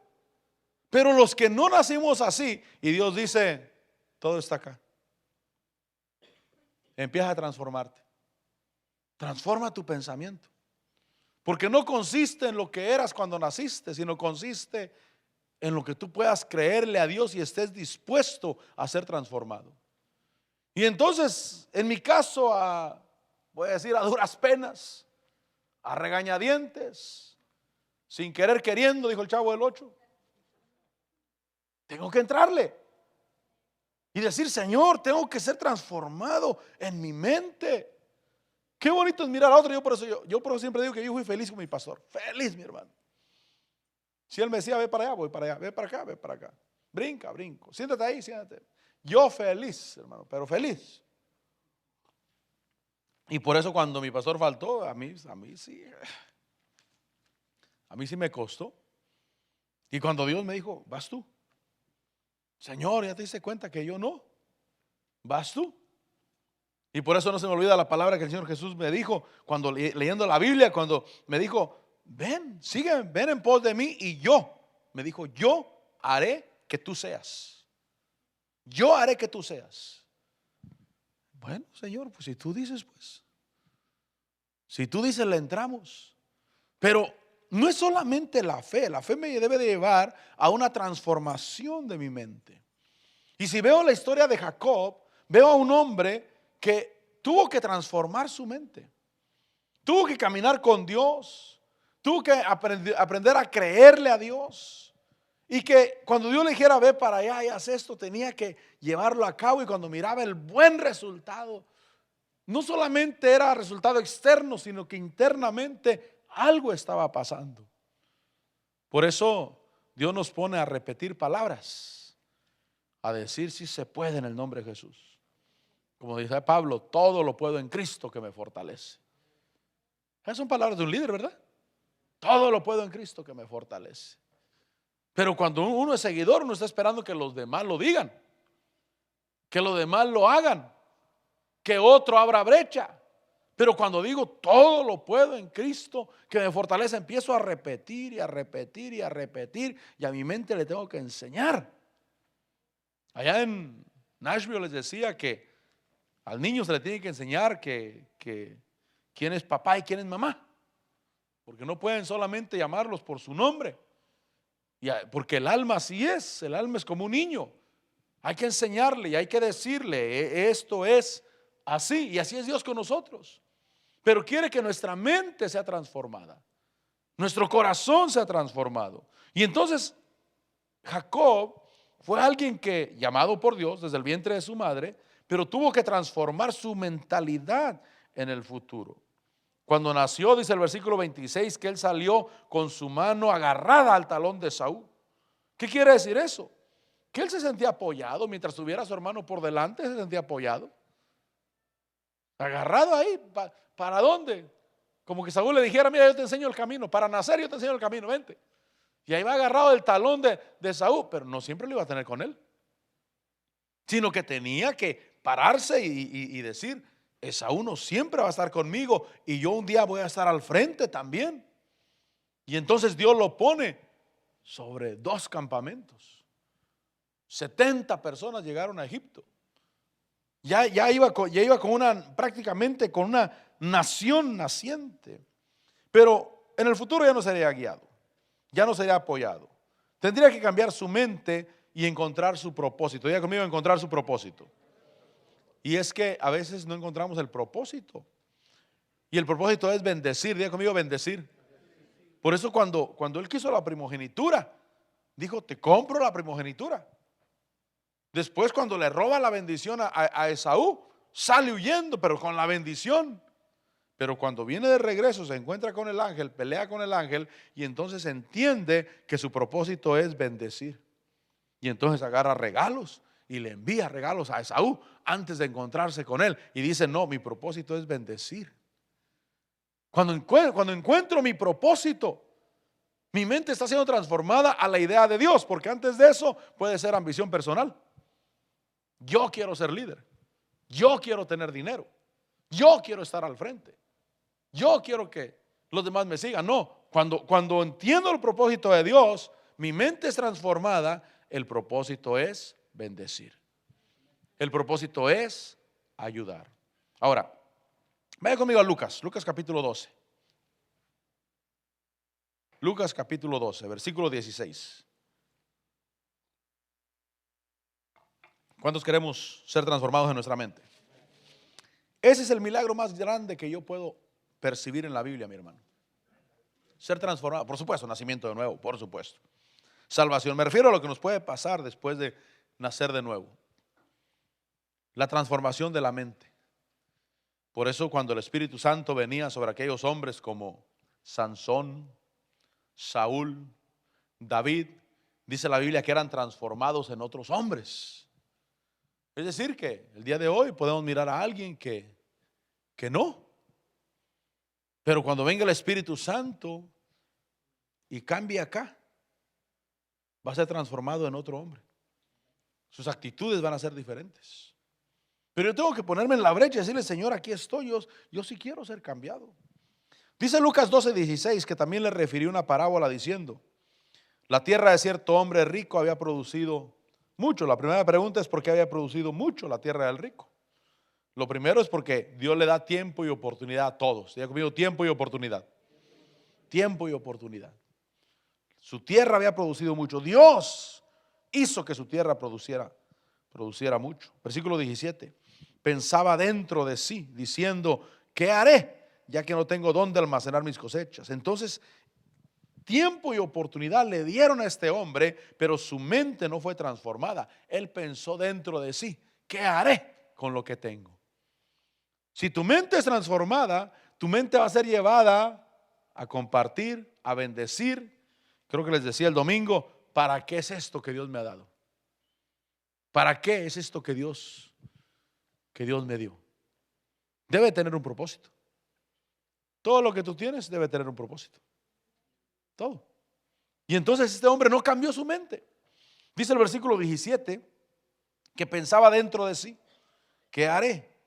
Pero los que no nacimos así, y Dios dice: todo está acá. Empieza a transformarte. Transforma tu pensamiento. Porque no consiste en lo que eras cuando naciste, sino consiste en lo que tú puedas creerle a Dios y estés dispuesto a ser transformado. Y entonces, en mi caso, voy a decir a duras penas, a regañadientes, sin querer queriendo, dijo el Chavo del 8, tengo que entrarle y decir: Señor, tengo que ser transformado en mi mente. Qué bonito es mirar a otro. Yo por eso siempre digo que yo fui feliz con mi pastor. Feliz, mi hermano. Si él me decía: ve para allá, voy para allá, ve para acá, ve para acá, brinca, brinco, siéntate ahí, siéntate. Yo feliz, hermano, pero feliz. Y por eso cuando mi pastor faltó, a mí sí me costó. Y cuando Dios me dijo: vas tú. Señor, ya te diste cuenta que yo no. Vas tú. Y por eso no se me olvida la palabra que el Señor Jesús me dijo cuando leyendo la Biblia, cuando me dijo: ven, sígueme, ven en pos de mí, y me dijo, yo haré que tú seas. Yo haré que tú seas. Bueno, Señor, pues si tú dices, pues. Si tú dices, le entramos. Pero no es solamente la fe me debe de llevar a una transformación de mi mente. Y si veo la historia de Jacob, veo a un hombre que tuvo que transformar su mente. Tuvo que caminar con Dios. Tuvo que aprender a creerle a Dios. Y que cuando Dios le dijera ve para allá y haz esto, tenía que llevarlo a cabo. Y cuando miraba el buen resultado, no solamente era resultado externo, sino que internamente algo estaba pasando. Por eso Dios nos pone a repetir palabras, a decir si se puede en el nombre de Jesús. Como dice Pablo, todo lo puedo en Cristo que me fortalece. Esas son palabras de un líder, ¿verdad? Todo lo puedo en Cristo que me fortalece. Pero cuando uno es seguidor, uno está esperando que los demás lo digan, que los demás lo hagan, que otro abra brecha. Pero cuando digo todo lo puedo en Cristo que me fortalece, empiezo a repetir y a repetir y a repetir, y a mi mente le tengo que enseñar. Allá en Nashville les decía que al niño se le tiene que enseñar que quién es papá y quién es mamá, porque no pueden solamente llamarlos por su nombre, porque el alma así es, el alma es como un niño. Hay que enseñarle y hay que decirle esto es así, y así es Dios con nosotros. Pero quiere que nuestra mente sea transformada, nuestro corazón sea transformado. Y entonces Jacob fue alguien que, llamado por Dios desde el vientre de su madre, pero tuvo que transformar su mentalidad en el futuro. Cuando nació, dice el versículo 26, que él salió con su mano agarrada al talón de Esaú. ¿Qué quiere decir eso? Que él se sentía apoyado mientras tuviera a su hermano por delante, se sentía apoyado. Agarrado ahí, ¿para dónde? Como que Saúl le dijera, mira, yo te enseño el camino, para nacer yo te enseño el camino, vente. Y ahí va agarrado del talón de Saúl, pero no siempre lo iba a tener con él, sino que tenía que pararse y decir, Esaú no siempre va a estar conmigo y yo un día voy a estar al frente también. Y entonces Dios lo pone sobre 2 campamentos. 70 personas llegaron a Egipto. Ya iba con prácticamente con una nación naciente. Pero en el futuro ya no sería guiado, ya no sería apoyado. Tendría que cambiar su mente y encontrar su propósito. Diga conmigo, encontrar su propósito. Y es que a veces no encontramos el propósito. Y el propósito es bendecir. Diga conmigo, bendecir. Por eso cuando él quiso la primogenitura, dijo, te compro la primogenitura. Después cuando le roba la bendición a Esaú, sale huyendo, pero con la bendición. Pero cuando viene de regreso se encuentra con el ángel, pelea con el ángel y entonces entiende que su propósito es bendecir. Y entonces agarra regalos y le envía regalos a Esaú antes de encontrarse con él. Y dice, no, mi propósito es bendecir. Cuando encuentro mi propósito, mi mente está siendo transformada a la idea de Dios, porque antes de eso puede ser ambición personal. Yo quiero ser líder, yo quiero tener dinero, yo quiero estar al frente, yo quiero que los demás me sigan. No, cuando entiendo el propósito de Dios, mi mente es transformada. El propósito es bendecir, el propósito es ayudar. Ahora, vaya conmigo a Lucas capítulo 12. Lucas capítulo 12, versículo 16. ¿Cuántos queremos ser transformados en nuestra mente? Ese es el milagro más grande que yo puedo percibir en la Biblia, mi hermano. Ser transformado, por supuesto, nacimiento de nuevo, por supuesto. Salvación, me refiero a lo que nos puede pasar después de nacer de nuevo. La transformación de la mente. Por eso cuando el Espíritu Santo venía sobre aquellos hombres como Sansón, Saúl, David, dice la Biblia que eran transformados en otros hombres. Es decir que el día de hoy podemos mirar a alguien que no. Pero cuando venga el Espíritu Santo y cambie acá, va a ser transformado en otro hombre. Sus actitudes van a ser diferentes. Pero yo tengo que ponerme en la brecha y decirle, Señor, aquí estoy, yo sí quiero ser cambiado. Dice Lucas 12:16 que también le refirió una parábola diciendo, la tierra de cierto hombre rico había producido mucho. La primera pregunta es por qué había producido mucho la tierra del rico. Lo primero es porque Dios le da tiempo y oportunidad a todos. Diga conmigo, tiempo y oportunidad. Tiempo y oportunidad. Su tierra había producido mucho. Dios hizo que su tierra produciera mucho. Versículo 17. Pensaba dentro de sí, diciendo, ¿qué haré? ya que no tengo dónde almacenar mis cosechas. Entonces, tiempo y oportunidad le dieron a este hombre, pero su mente no fue transformada. Él pensó dentro de sí, ¿qué haré con lo que tengo? Si tu mente es transformada, tu mente va a ser llevada a compartir, a bendecir. Creo que les decía el domingo, ¿para qué es esto que Dios me ha dado? ¿Para qué es esto que Dios me dio? Debe tener un propósito. Todo lo que tú tienes debe tener un propósito. Todo. Y entonces este hombre no cambió su mente. Dice el versículo 17 que pensaba dentro de sí, ¿qué haré?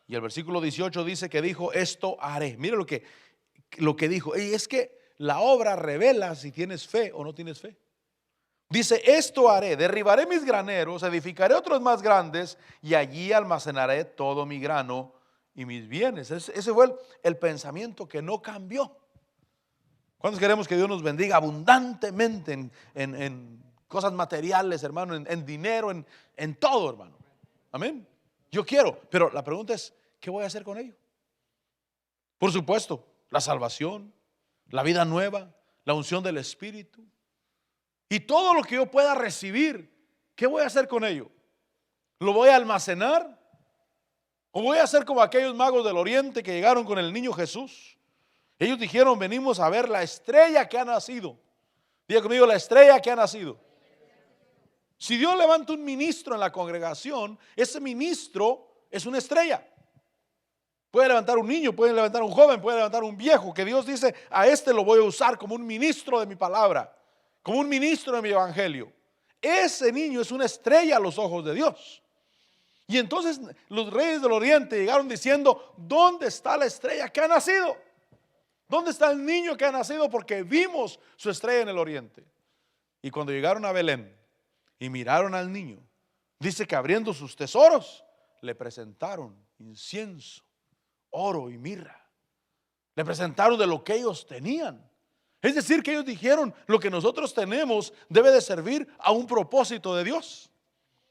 Y el versículo 18 dice que dijo, esto haré. Mire lo que dijo. Y es que la obra revela si tienes fe o no tienes fe. Dice, esto haré, derribaré mis graneros, edificaré otros más grandes y allí almacenaré todo mi grano y mis bienes. Ese fue el pensamiento que no cambió. ¿Cuántos queremos que Dios nos bendiga abundantemente en cosas materiales, hermano, en dinero, en todo, hermano? Amén. Yo quiero, pero la pregunta es, ¿qué voy a hacer con ello? Por supuesto, la salvación, la vida nueva, la unción del Espíritu y todo lo que yo pueda recibir. ¿Qué voy a hacer con ello? ¿Lo voy a almacenar? ¿O voy a hacer como aquellos magos del oriente que llegaron con el niño Jesús? Ellos dijeron, venimos a ver la estrella que ha nacido. Diga conmigo, la estrella que ha nacido. Si Dios levanta un ministro en la congregación, ese ministro es una estrella. Puede levantar un niño, puede levantar un joven, puede levantar un viejo, que Dios dice, a este lo voy a usar como un ministro de mi palabra, como un ministro de mi evangelio. Ese niño es una estrella a los ojos de Dios. Y entonces los reyes del oriente llegaron diciendo, ¿dónde está la estrella que ha nacido? ¿Dónde está el niño que ha nacido? Porque vimos su estrella en el oriente. Y cuando llegaron a Belén y miraron al niño, dice que abriendo sus tesoros, le presentaron incienso, oro y mirra. Le presentaron de lo que ellos tenían. Es decir, que ellos dijeron, lo que nosotros tenemos debe de servir a un propósito de Dios.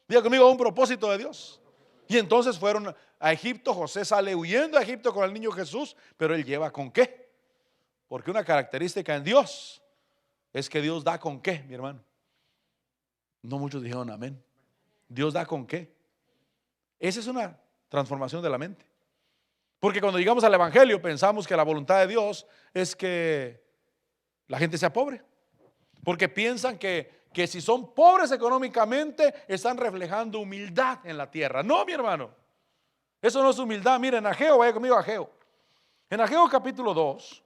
Diga conmigo, a un propósito de Dios. Y entonces fueron a Egipto. José sale huyendo a Egipto con el niño Jesús, pero él lleva ¿con qué? Porque una característica en Dios es que Dios da ¿con qué, mi hermano? No muchos dijeron amén. Dios da ¿con qué? Esa es una transformación de la mente. Porque cuando llegamos al evangelio pensamos que la voluntad de Dios es que la gente sea pobre. Porque piensan que si son pobres económicamente están reflejando humildad en la tierra. No, mi hermano, eso no es humildad. Miren, Ageo, vaya conmigo a Ageo. En Ageo capítulo 2,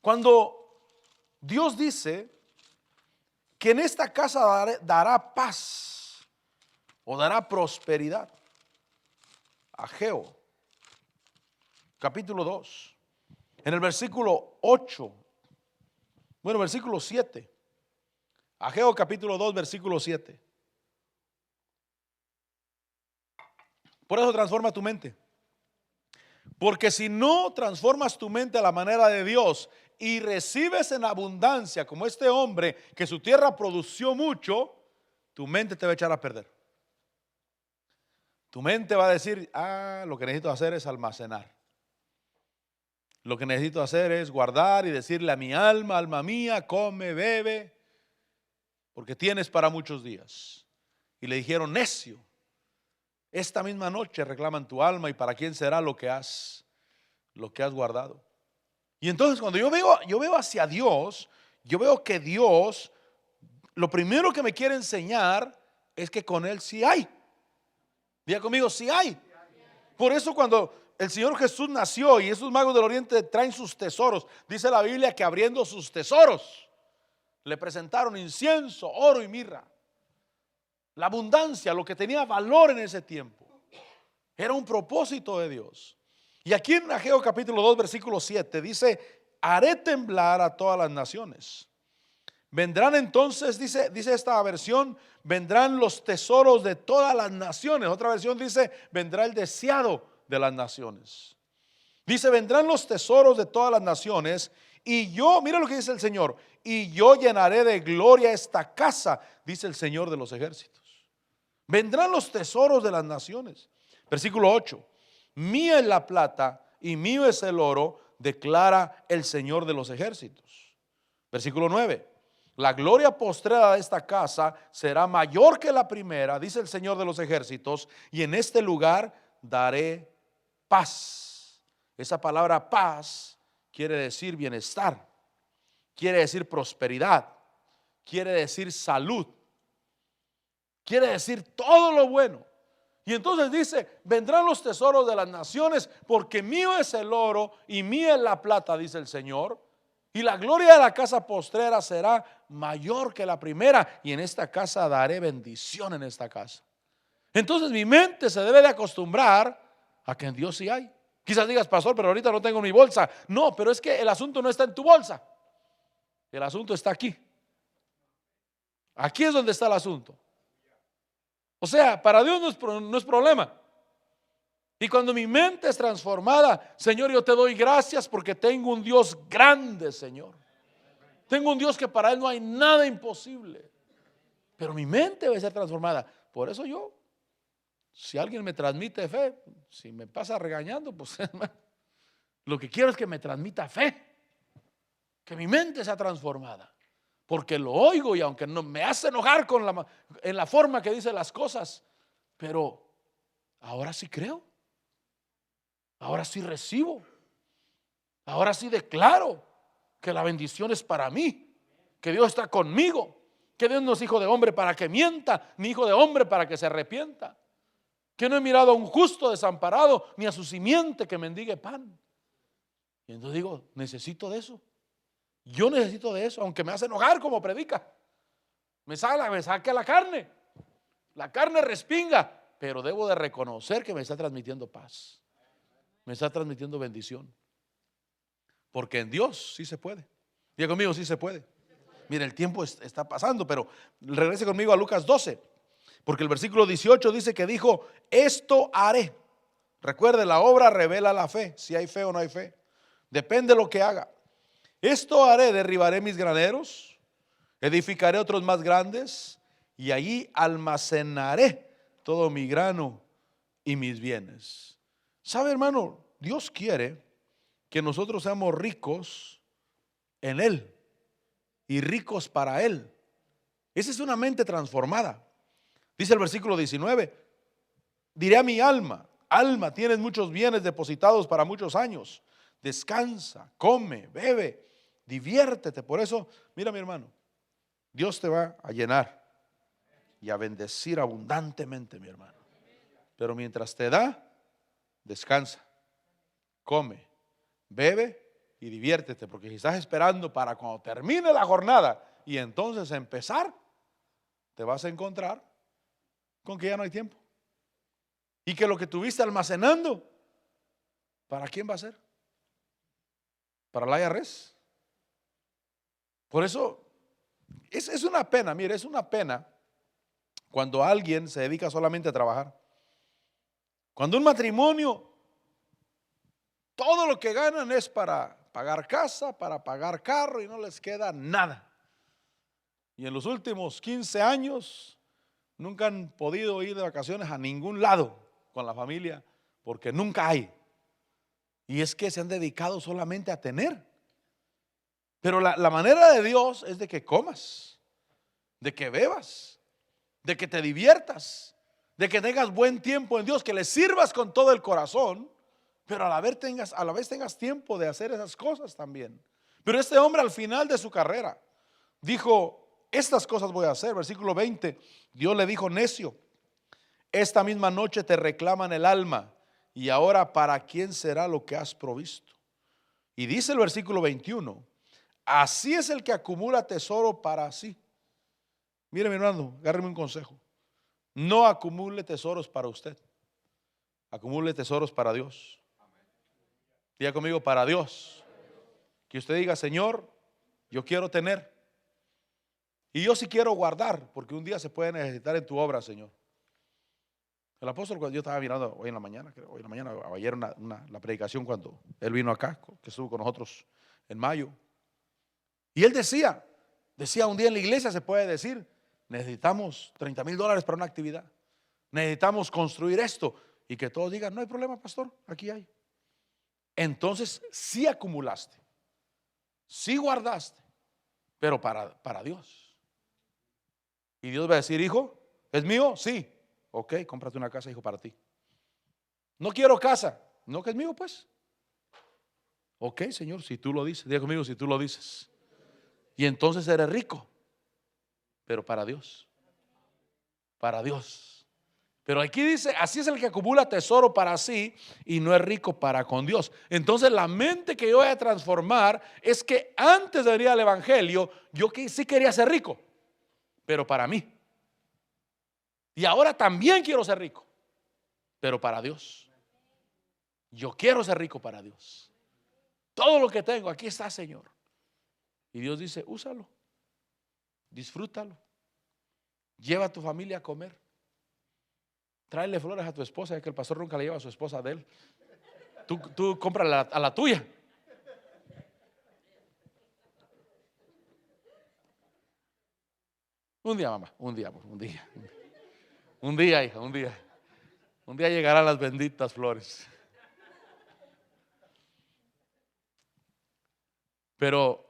cuando Dios dice que en esta casa dará paz o dará prosperidad. Ageo capítulo 2, en el versículo 8, bueno, versículo 7. Ageo capítulo 2, versículo 7. Por eso transforma tu mente. Porque si no transformas tu mente a la manera de Dios y recibes en abundancia como este hombre que su tierra produció mucho, tu mente te va a echar a perder. Tu mente va a decir, lo que necesito hacer es almacenar. Lo que necesito hacer es guardar y decirle a mi alma, alma mía, come, bebe, porque tienes para muchos días. Y le dijeron, necio, esta misma noche reclaman tu alma y para quién será lo que has guardado. Y entonces cuando yo veo hacia Dios, yo veo que Dios, lo primero que me quiere enseñar es que con Él sí hay. Diga conmigo, sí hay. Por eso cuando el Señor Jesús nació y esos magos del oriente traen sus tesoros, dice la Biblia que abriendo sus tesoros le presentaron incienso, oro y mirra. La abundancia, lo que tenía valor en ese tiempo, era un propósito de Dios. Y aquí en Ageo capítulo 2 versículo 7 dice, haré temblar a todas las naciones. Vendrán entonces, dice esta versión, vendrán los tesoros de todas las naciones. Otra versión dice, vendrá el deseado de las naciones. Dice, vendrán los tesoros de todas las naciones y yo, mira lo que dice el Señor, y yo llenaré de gloria esta casa, dice el Señor de los ejércitos. Vendrán los tesoros de las naciones. Versículo 8, mía es la plata y mío es el oro, declara el Señor de los ejércitos. Versículo 9. La gloria postrera de esta casa será mayor que la primera, dice el Señor de los ejércitos, y en este lugar daré paz. Esa palabra paz quiere decir bienestar, quiere decir prosperidad, quiere decir salud, quiere decir todo lo bueno. Y entonces dice, vendrán los tesoros de las naciones, porque mío es el oro y mía es la plata, dice el Señor. Y la gloria de la casa postrera será mayor que la primera, y en esta casa daré bendición en esta casa. Entonces mi mente se debe de acostumbrar a que en Dios sí hay. Quizás digas, pastor, pero ahorita no tengo mi bolsa. No, pero es que el asunto no está en tu bolsa. El asunto está aquí. Aquí es donde está el asunto. O sea, para Dios no es problema. Y cuando mi mente es transformada, Señor, yo te doy gracias porque tengo un Dios grande, Señor. Tengo un Dios que para Él no hay nada imposible. Pero mi mente debe ser transformada. Por eso yo, si alguien me transmite fe, si me pasa regañando, pues lo que quiero es que me transmita fe. Que mi mente sea transformada. Porque lo oigo y aunque no me hace enojar en la forma que dice las cosas, pero ahora sí creo. Ahora sí recibo. Ahora sí declaro que la bendición es para mí, que Dios está conmigo, que Dios no es hijo de hombre para que mienta, ni hijo de hombre para que se arrepienta, que no he mirado a un justo desamparado, ni a su simiente que mendigue pan. Y entonces digo, necesito de eso. Yo necesito de eso, aunque me hace enojar como predica. Me saca la carne respinga, pero debo de reconocer que me está transmitiendo paz, me está transmitiendo bendición. Porque en Dios sí se puede. Diga conmigo, sí se puede. Mire, el tiempo está pasando, pero regrese conmigo a Lucas 12. Porque el versículo 18 dice que dijo, esto haré. Recuerde, la obra revela la fe, si hay fe o no hay fe. Depende de lo que haga. Esto haré, derribaré mis graneros, edificaré otros más grandes, y allí almacenaré todo mi grano y mis bienes. ¿Sabe, hermano? Dios quiere que nosotros seamos ricos en Él y ricos para Él. Esa es una mente transformada. Dice el versículo 19, diré a mi alma, alma, tienes muchos bienes depositados para muchos años. Descansa, come, bebe, diviértete. Por eso, mira mi hermano, Dios te va a llenar y a bendecir abundantemente, mi hermano. Pero mientras te da, descansa, come, bebe y diviértete, porque si estás esperando para cuando termine la jornada y entonces empezar, te vas a encontrar con que ya no hay tiempo. Y que lo que tuviste almacenando, ¿para quién va a ser? ¿Para la IRS? Por eso es una pena, mire, es una pena cuando alguien se dedica solamente a trabajar. Cuando un matrimonio, todo lo que ganan es para pagar casa, para pagar carro y no les queda nada. Y en los últimos 15 años nunca han podido ir de vacaciones a ningún lado con la familia porque nunca hay. Y es que se han dedicado solamente a tener. Pero la manera de Dios es de que comas, de que bebas, de que te diviertas, de que tengas buen tiempo en Dios, que le sirvas con todo el corazón, pero a la vez tengas tiempo de hacer esas cosas también. Pero este hombre al final de su carrera dijo, estas cosas voy a hacer. Versículo 20, Dios le dijo, necio, esta misma noche te reclaman el alma, y ahora ¿para quién será lo que has provisto? Y dice el versículo 21, así es el que acumula tesoro para sí. Mire mi hermano, agárreme un consejo. No acumule tesoros para usted, acumule tesoros para Dios. Diga conmigo, para Dios. Que usted diga, Señor, yo quiero tener, y yo sí quiero guardar, porque un día se puede necesitar en tu obra, Señor. El apóstol, cuando yo estaba mirando hoy en la mañana, ayer la predicación cuando él vino acá, que estuvo con nosotros en mayo, y él decía un día en la iglesia, se puede decir, necesitamos $30,000 para una actividad, necesitamos construir esto, y que todos digan, no hay problema, pastor, aquí hay. entonces sí acumulaste, sí guardaste, pero para Dios. Y Dios va a decir, hijo, ¿es mío? Sí. Ok, cómprate una casa, hijo, para ti. No quiero casa. No, que es mío, pues. Ok, Señor, si tú lo dices. Diga conmigo, si tú lo dices. Y entonces eres rico, pero para Dios. Para Dios. Pero aquí dice, así es el que acumula tesoro para sí y no es rico para con Dios. Entonces la mente que yo voy a transformar es que antes de venir al evangelio, yo sí quería ser rico, pero para mí. Y ahora también quiero ser rico, pero para Dios. Yo quiero ser rico para Dios. Todo lo que tengo, aquí está, Señor. Y Dios dice, úsalo, disfrútalo, lleva a tu familia a comer, tráele flores a tu esposa, ya que el pastor nunca le lleva a su esposa de él. Tú cómprala a la tuya. Un día, mamá, un día, amor, un día. Un día, hija, un día. Un día llegarán las benditas flores. Pero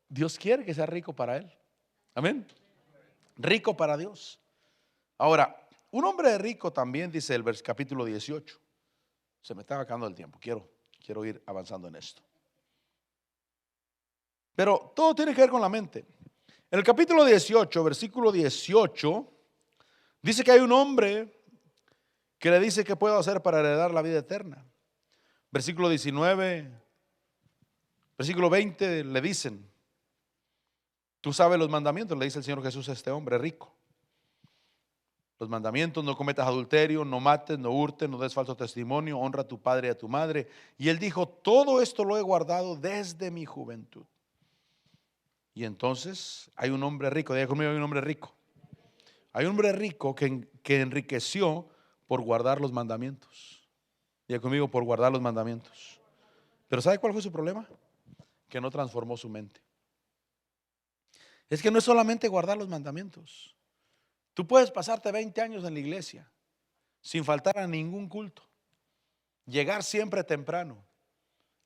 Dios quiere que sea rico para él. Amén. Rico para Dios. Ahora, un hombre rico también dice el capítulo 18. Se me está acabando el tiempo. Quiero ir avanzando en esto. Pero todo tiene que ver con la mente. En el capítulo 18, versículo 18, dice que hay un hombre que le dice qué puedo hacer para heredar la vida eterna. Versículo 19, versículo 20 le dicen, tú sabes los mandamientos, le dice el Señor Jesús a este hombre rico. Los mandamientos: no cometas adulterio, no mates, no hurtes, no des falso testimonio, honra a tu padre y a tu madre. Y él dijo, todo esto lo he guardado desde mi juventud. Y entonces hay un hombre rico, diga conmigo, hay un hombre rico. Hay un hombre rico que enriqueció por guardar los mandamientos. Diga conmigo, por guardar los mandamientos. Pero ¿sabe cuál fue su problema? Que no transformó su mente. Es que no es solamente guardar los mandamientos. Tú puedes pasarte 20 años en la iglesia sin faltar a ningún culto, llegar siempre temprano,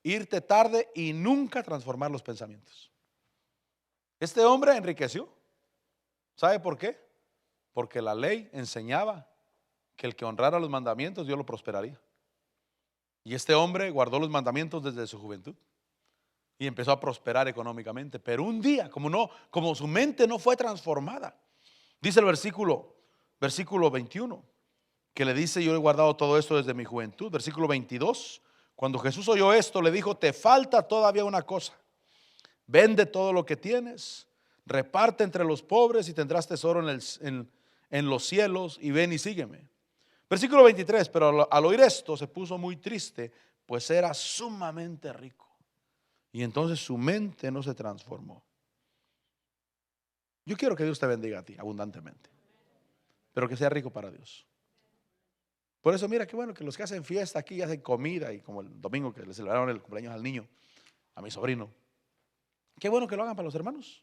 irte tarde y nunca transformar los pensamientos. Este hombre enriqueció. ¿Sabe por qué? Porque la ley enseñaba que el que honrara los mandamientos, Dios lo prosperaría. Y este hombre guardó los mandamientos desde su juventud y empezó a prosperar económicamente. Pero un día, como su mente no fue transformada, dice el versículo 21, que le dice, yo he guardado todo esto desde mi juventud. Versículo 22, cuando Jesús oyó esto, le dijo, te falta todavía una cosa. Vende todo lo que tienes, reparte entre los pobres y tendrás tesoro en los cielos, y ven y sígueme. Versículo 23, pero al oír esto se puso muy triste, pues era sumamente rico. Y entonces su mente no se transformó. Yo quiero que Dios te bendiga a ti abundantemente, pero que sea rico para Dios. Por eso mira qué bueno que los que hacen fiesta aquí hacen comida, y como el domingo que le celebraron el cumpleaños al niño, a mi sobrino, qué bueno que lo hagan para los hermanos,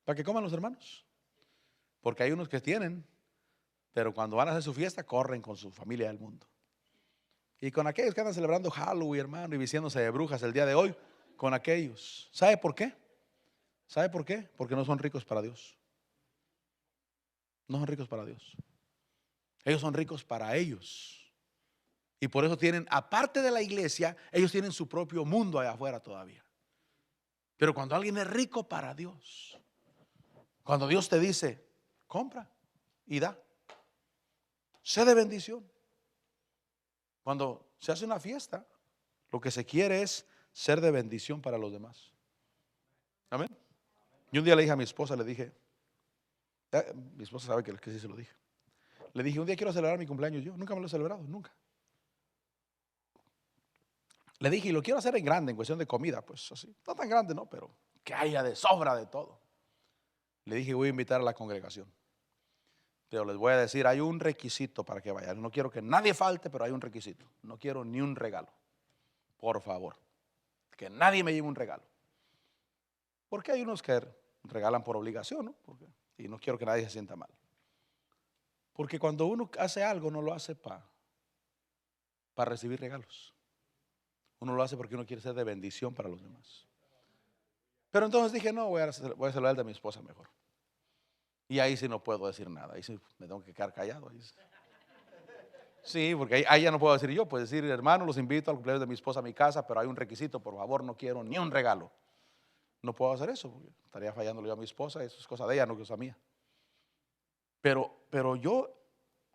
para que coman los hermanos. Porque hay unos que tienen, pero cuando van a hacer su fiesta corren con su familia del mundo. Y con aquellos que andan celebrando Halloween, hermano, y vistiéndose de brujas el día de hoy, con aquellos. ¿Sabe por qué? ¿Sabe por qué? Porque no son ricos para Dios. No son ricos para Dios. Ellos son ricos para ellos. Y por eso tienen, aparte de la iglesia, ellos tienen su propio mundo allá afuera todavía. Pero cuando alguien es rico para Dios, cuando Dios te dice, compra y da, sé de bendición. Cuando se hace una fiesta, lo que se quiere es ser de bendición para los demás. Amén. Y un día le dije a mi esposa, le dije, mi esposa sabe que sí se lo dije. Le dije, un día quiero celebrar mi cumpleaños. Yo nunca me lo he celebrado, nunca. Le dije, y lo quiero hacer en grande, en cuestión de comida, pues así. No tan grande, no, pero que haya de sobra de todo. Le dije, voy a invitar a la congregación. Pero les voy a decir, hay un requisito para que vayan. No quiero que nadie falte, pero hay un requisito. No quiero ni un regalo. Por favor, que nadie me lleve un regalo. Porque hay unos que regalan por obligación, ¿no? Y no quiero que nadie se sienta mal. Porque cuando uno hace algo, no lo hace para recibir regalos. Uno lo hace porque uno quiere ser de bendición para los demás. Pero entonces dije, no, voy a saludar el de mi esposa mejor. Y ahí sí no puedo decir nada, ahí sí me tengo que quedar callado. Sí, porque ahí ya no puedo decir yo, puedo decir, hermano, los invito al cumpleaños de mi esposa a mi casa, pero hay un requisito, por favor, no quiero ni un regalo. No puedo hacer eso, porque estaría fallándole yo a mi esposa, eso es cosa de ella, no cosa mía. Pero yo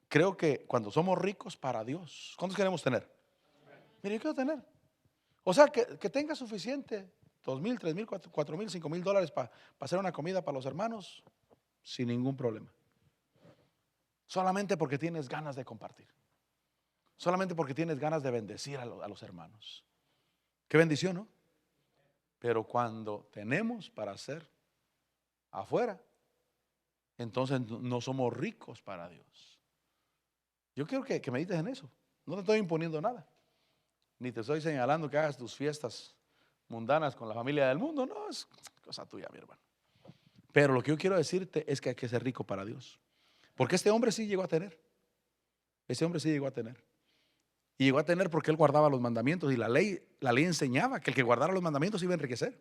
creo que cuando somos ricos para Dios, ¿cuántos queremos tener? Mire, yo quiero tener. O sea, que tenga suficiente, 2,000, 3,000, 4,000, 5,000 dólares para hacer una comida para los hermanos, sin ningún problema. Solamente porque tienes ganas de compartir. Solamente porque tienes ganas de bendecir a los hermanos. Qué bendición, ¿no? Pero cuando tenemos para hacer afuera, entonces no somos ricos para Dios. Yo quiero que medites en eso. No te estoy imponiendo nada, ni te estoy señalando que hagas tus fiestas mundanas con la familia del mundo. No, es cosa tuya, mi hermano. Pero lo que yo quiero decirte es que hay que ser rico para Dios. Porque este hombre sí llegó a tener. Este hombre sí llegó a tener. Y llegó a tener porque él guardaba los mandamientos. Y la ley enseñaba que el que guardara los mandamientos iba a enriquecer.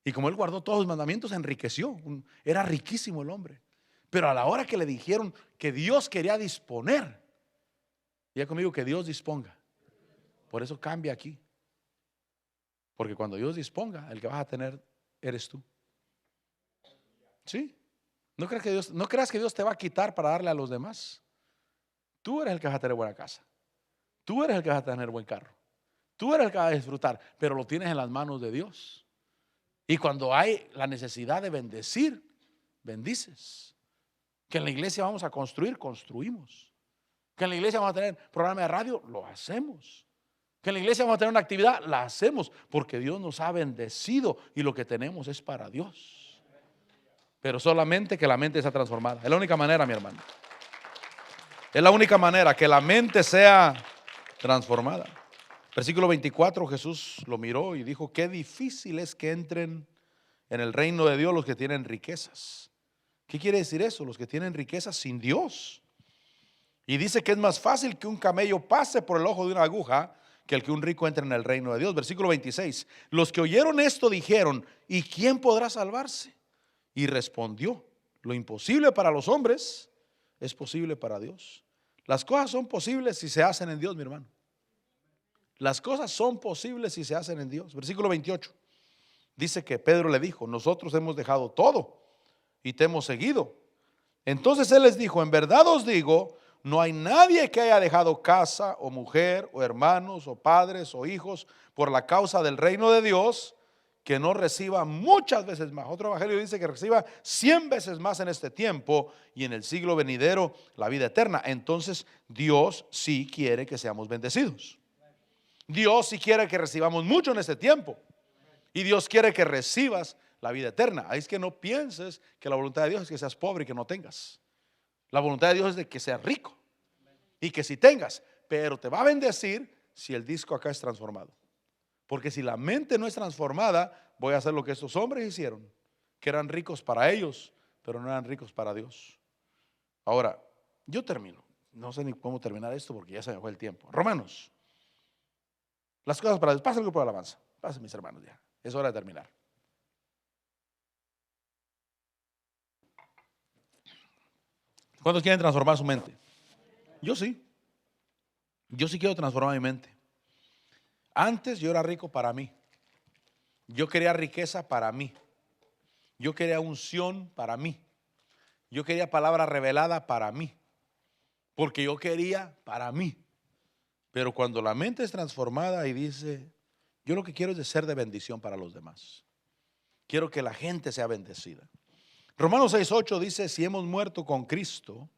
Y como él guardó todos los mandamientos, se enriqueció. Era riquísimo el hombre. Pero a la hora que le dijeron que Dios quería disponer, ya conmigo, que Dios disponga. Por eso cambia aquí. Porque cuando Dios disponga, el que vas a tener eres tú. ¿Sí? No creas que Dios te va a quitar para darle a los demás. Tú eres el que vas a tener buena casa. Tú eres el que vas a tener buen carro. Tú eres el que vas a disfrutar, pero lo tienes en las manos de Dios. Y cuando hay la necesidad de bendecir, bendices. Que en la iglesia vamos a construir, construimos. Que en la iglesia vamos a tener programa de radio, lo hacemos. Que en la iglesia vamos a tener una actividad, la hacemos. Porque Dios nos ha bendecido y lo que tenemos es para Dios. Pero solamente que la mente sea transformada. Es la única manera, mi hermano. Es la única manera, que la mente sea transformada. Versículo 24, Jesús lo miró y dijo: qué difícil es que entren en el reino de Dios los que tienen riquezas. ¿Qué quiere decir eso? Los que tienen riquezas sin Dios. Y dice que es más fácil que un camello pase por el ojo de una aguja que el que un rico entre en el reino de Dios. Versículo 26, los que oyeron esto dijeron: ¿y quién podrá salvarse? Y respondió: lo imposible para los hombres es posible para Dios. Las cosas son posibles si se hacen en Dios, mi hermano. Las cosas son posibles si se hacen en Dios. Versículo 28, dice que Pedro le dijo: nosotros hemos dejado todo y te hemos seguido. Entonces él les dijo: en verdad os digo, no hay nadie que haya dejado casa o mujer o hermanos o padres o hijos por la causa del reino de Dios, que no reciba muchas veces más. Otro evangelio dice que reciba 100 veces más en este tiempo y en el siglo venidero la vida eterna. Entonces Dios sí quiere que seamos bendecidos. Dios sí quiere que recibamos mucho en este tiempo. Y Dios quiere que recibas la vida eterna. Ahí es que no pienses que la voluntad de Dios es que seas pobre y que no tengas. La voluntad de Dios es de que seas rico y que si tengas. Pero te va a bendecir si el disco acá es transformado. Porque si la mente no es transformada, voy a hacer lo que estos hombres hicieron, que eran ricos para ellos, pero no eran ricos para Dios. Ahora, yo termino. No sé ni cómo terminar esto porque ya se me fue el tiempo. Romanos. Las cosas para Dios. Pasa el grupo de alabanza. Pasen, mis hermanos, ya. Es hora de terminar. ¿Cuántos quieren transformar su mente? Yo sí. Yo sí quiero transformar mi mente. Antes yo era rico para mí. Yo quería riqueza para mí. Yo quería unción para mí. Yo quería palabra revelada para mí. Porque yo quería para mí. Pero cuando la mente es transformada y dice: yo lo que quiero es de ser de bendición para los demás. Quiero que la gente sea bendecida. Romanos 6:8 dice: si hemos muerto con Cristo,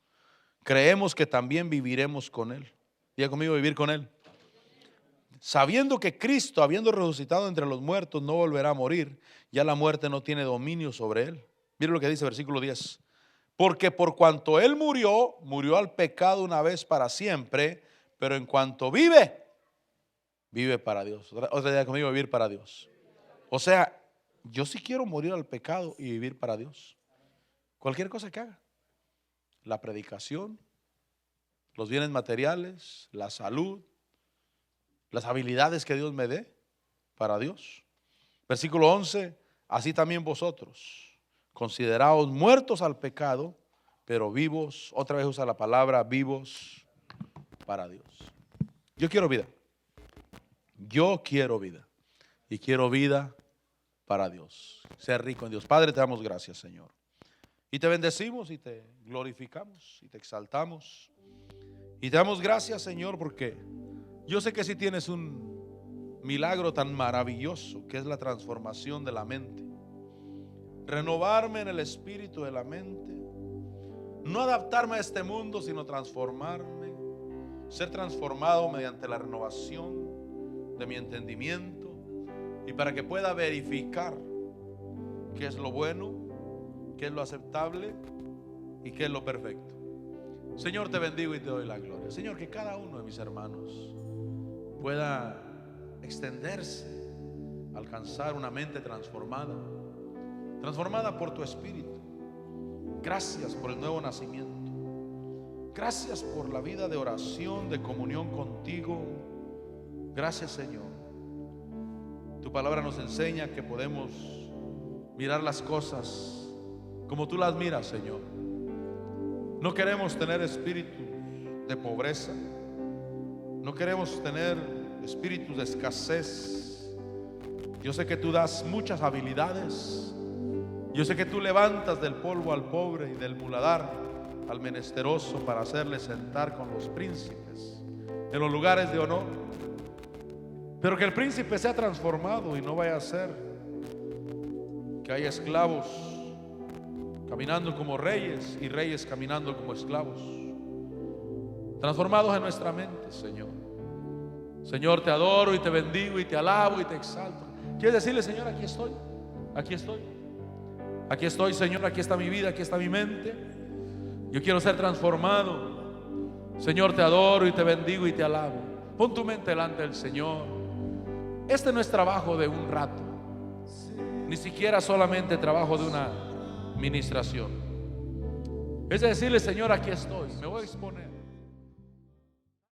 creemos que también viviremos con Él. Diga conmigo: vivir con Él. Sabiendo que Cristo, habiendo resucitado entre los muertos, no volverá a morir, ya la muerte no tiene dominio sobre Él. Mire lo que dice versículo 10. Porque por cuanto Él murió, murió al pecado una vez para siempre, pero en cuanto vive, vive para Dios. Otra idea conmigo: vivir para Dios. O sea, yo sí quiero morir al pecado y vivir para Dios. Cualquier cosa que haga. La predicación, los bienes materiales, la salud, las habilidades que Dios me dé para Dios. Versículo 11, así también vosotros, consideraos muertos al pecado, pero vivos, otra vez usa la palabra vivos para Dios. Yo quiero vida. Yo quiero vida. Y quiero vida para Dios. Ser rico en Dios. Padre, te damos gracias, Señor. Y te bendecimos y te glorificamos y te exaltamos. Y te damos gracias, Señor, porque yo sé que si tienes un milagro tan maravilloso que es la transformación de la mente. Renovarme en el espíritu de la mente. No adaptarme a este mundo, sino transformarme. Ser transformado mediante la renovación de mi entendimiento. Y para que pueda verificar qué es lo bueno, qué es lo aceptable y qué es lo perfecto. Señor, te bendigo y te doy la gloria. Señor, que cada uno de mis hermanos pueda extenderse, alcanzar una mente transformada, transformada por tu espíritu. Gracias por el nuevo nacimiento. Gracias por la vida de oración, de comunión contigo. Gracias, Señor. Tu palabra nos enseña que podemos mirar las cosas como tú las miras, Señor. No queremos tener espíritus de pobreza. No queremos tener espíritus de escasez. Yo sé que tú das muchas habilidades. Yo sé que tú levantas del polvo al pobre y del muladar al menesteroso para hacerle sentar con los príncipes en los lugares de honor. Pero que el príncipe sea transformado y no vaya a ser que haya esclavos caminando como reyes y reyes caminando como esclavos. Transformados en nuestra mente, Señor. Señor, te adoro y te bendigo y te alabo y te exalto. ¿Quieres decirle, Señor, aquí estoy? Aquí estoy. Aquí estoy, Señor, aquí está mi vida, aquí está mi mente. Yo quiero ser transformado. Señor, te adoro y te bendigo y te alabo. Pon tu mente delante del Señor. Este no es trabajo de un rato, ni siquiera solamente trabajo de una ministración. Es decirle, Señor, aquí estoy, me voy a exponer.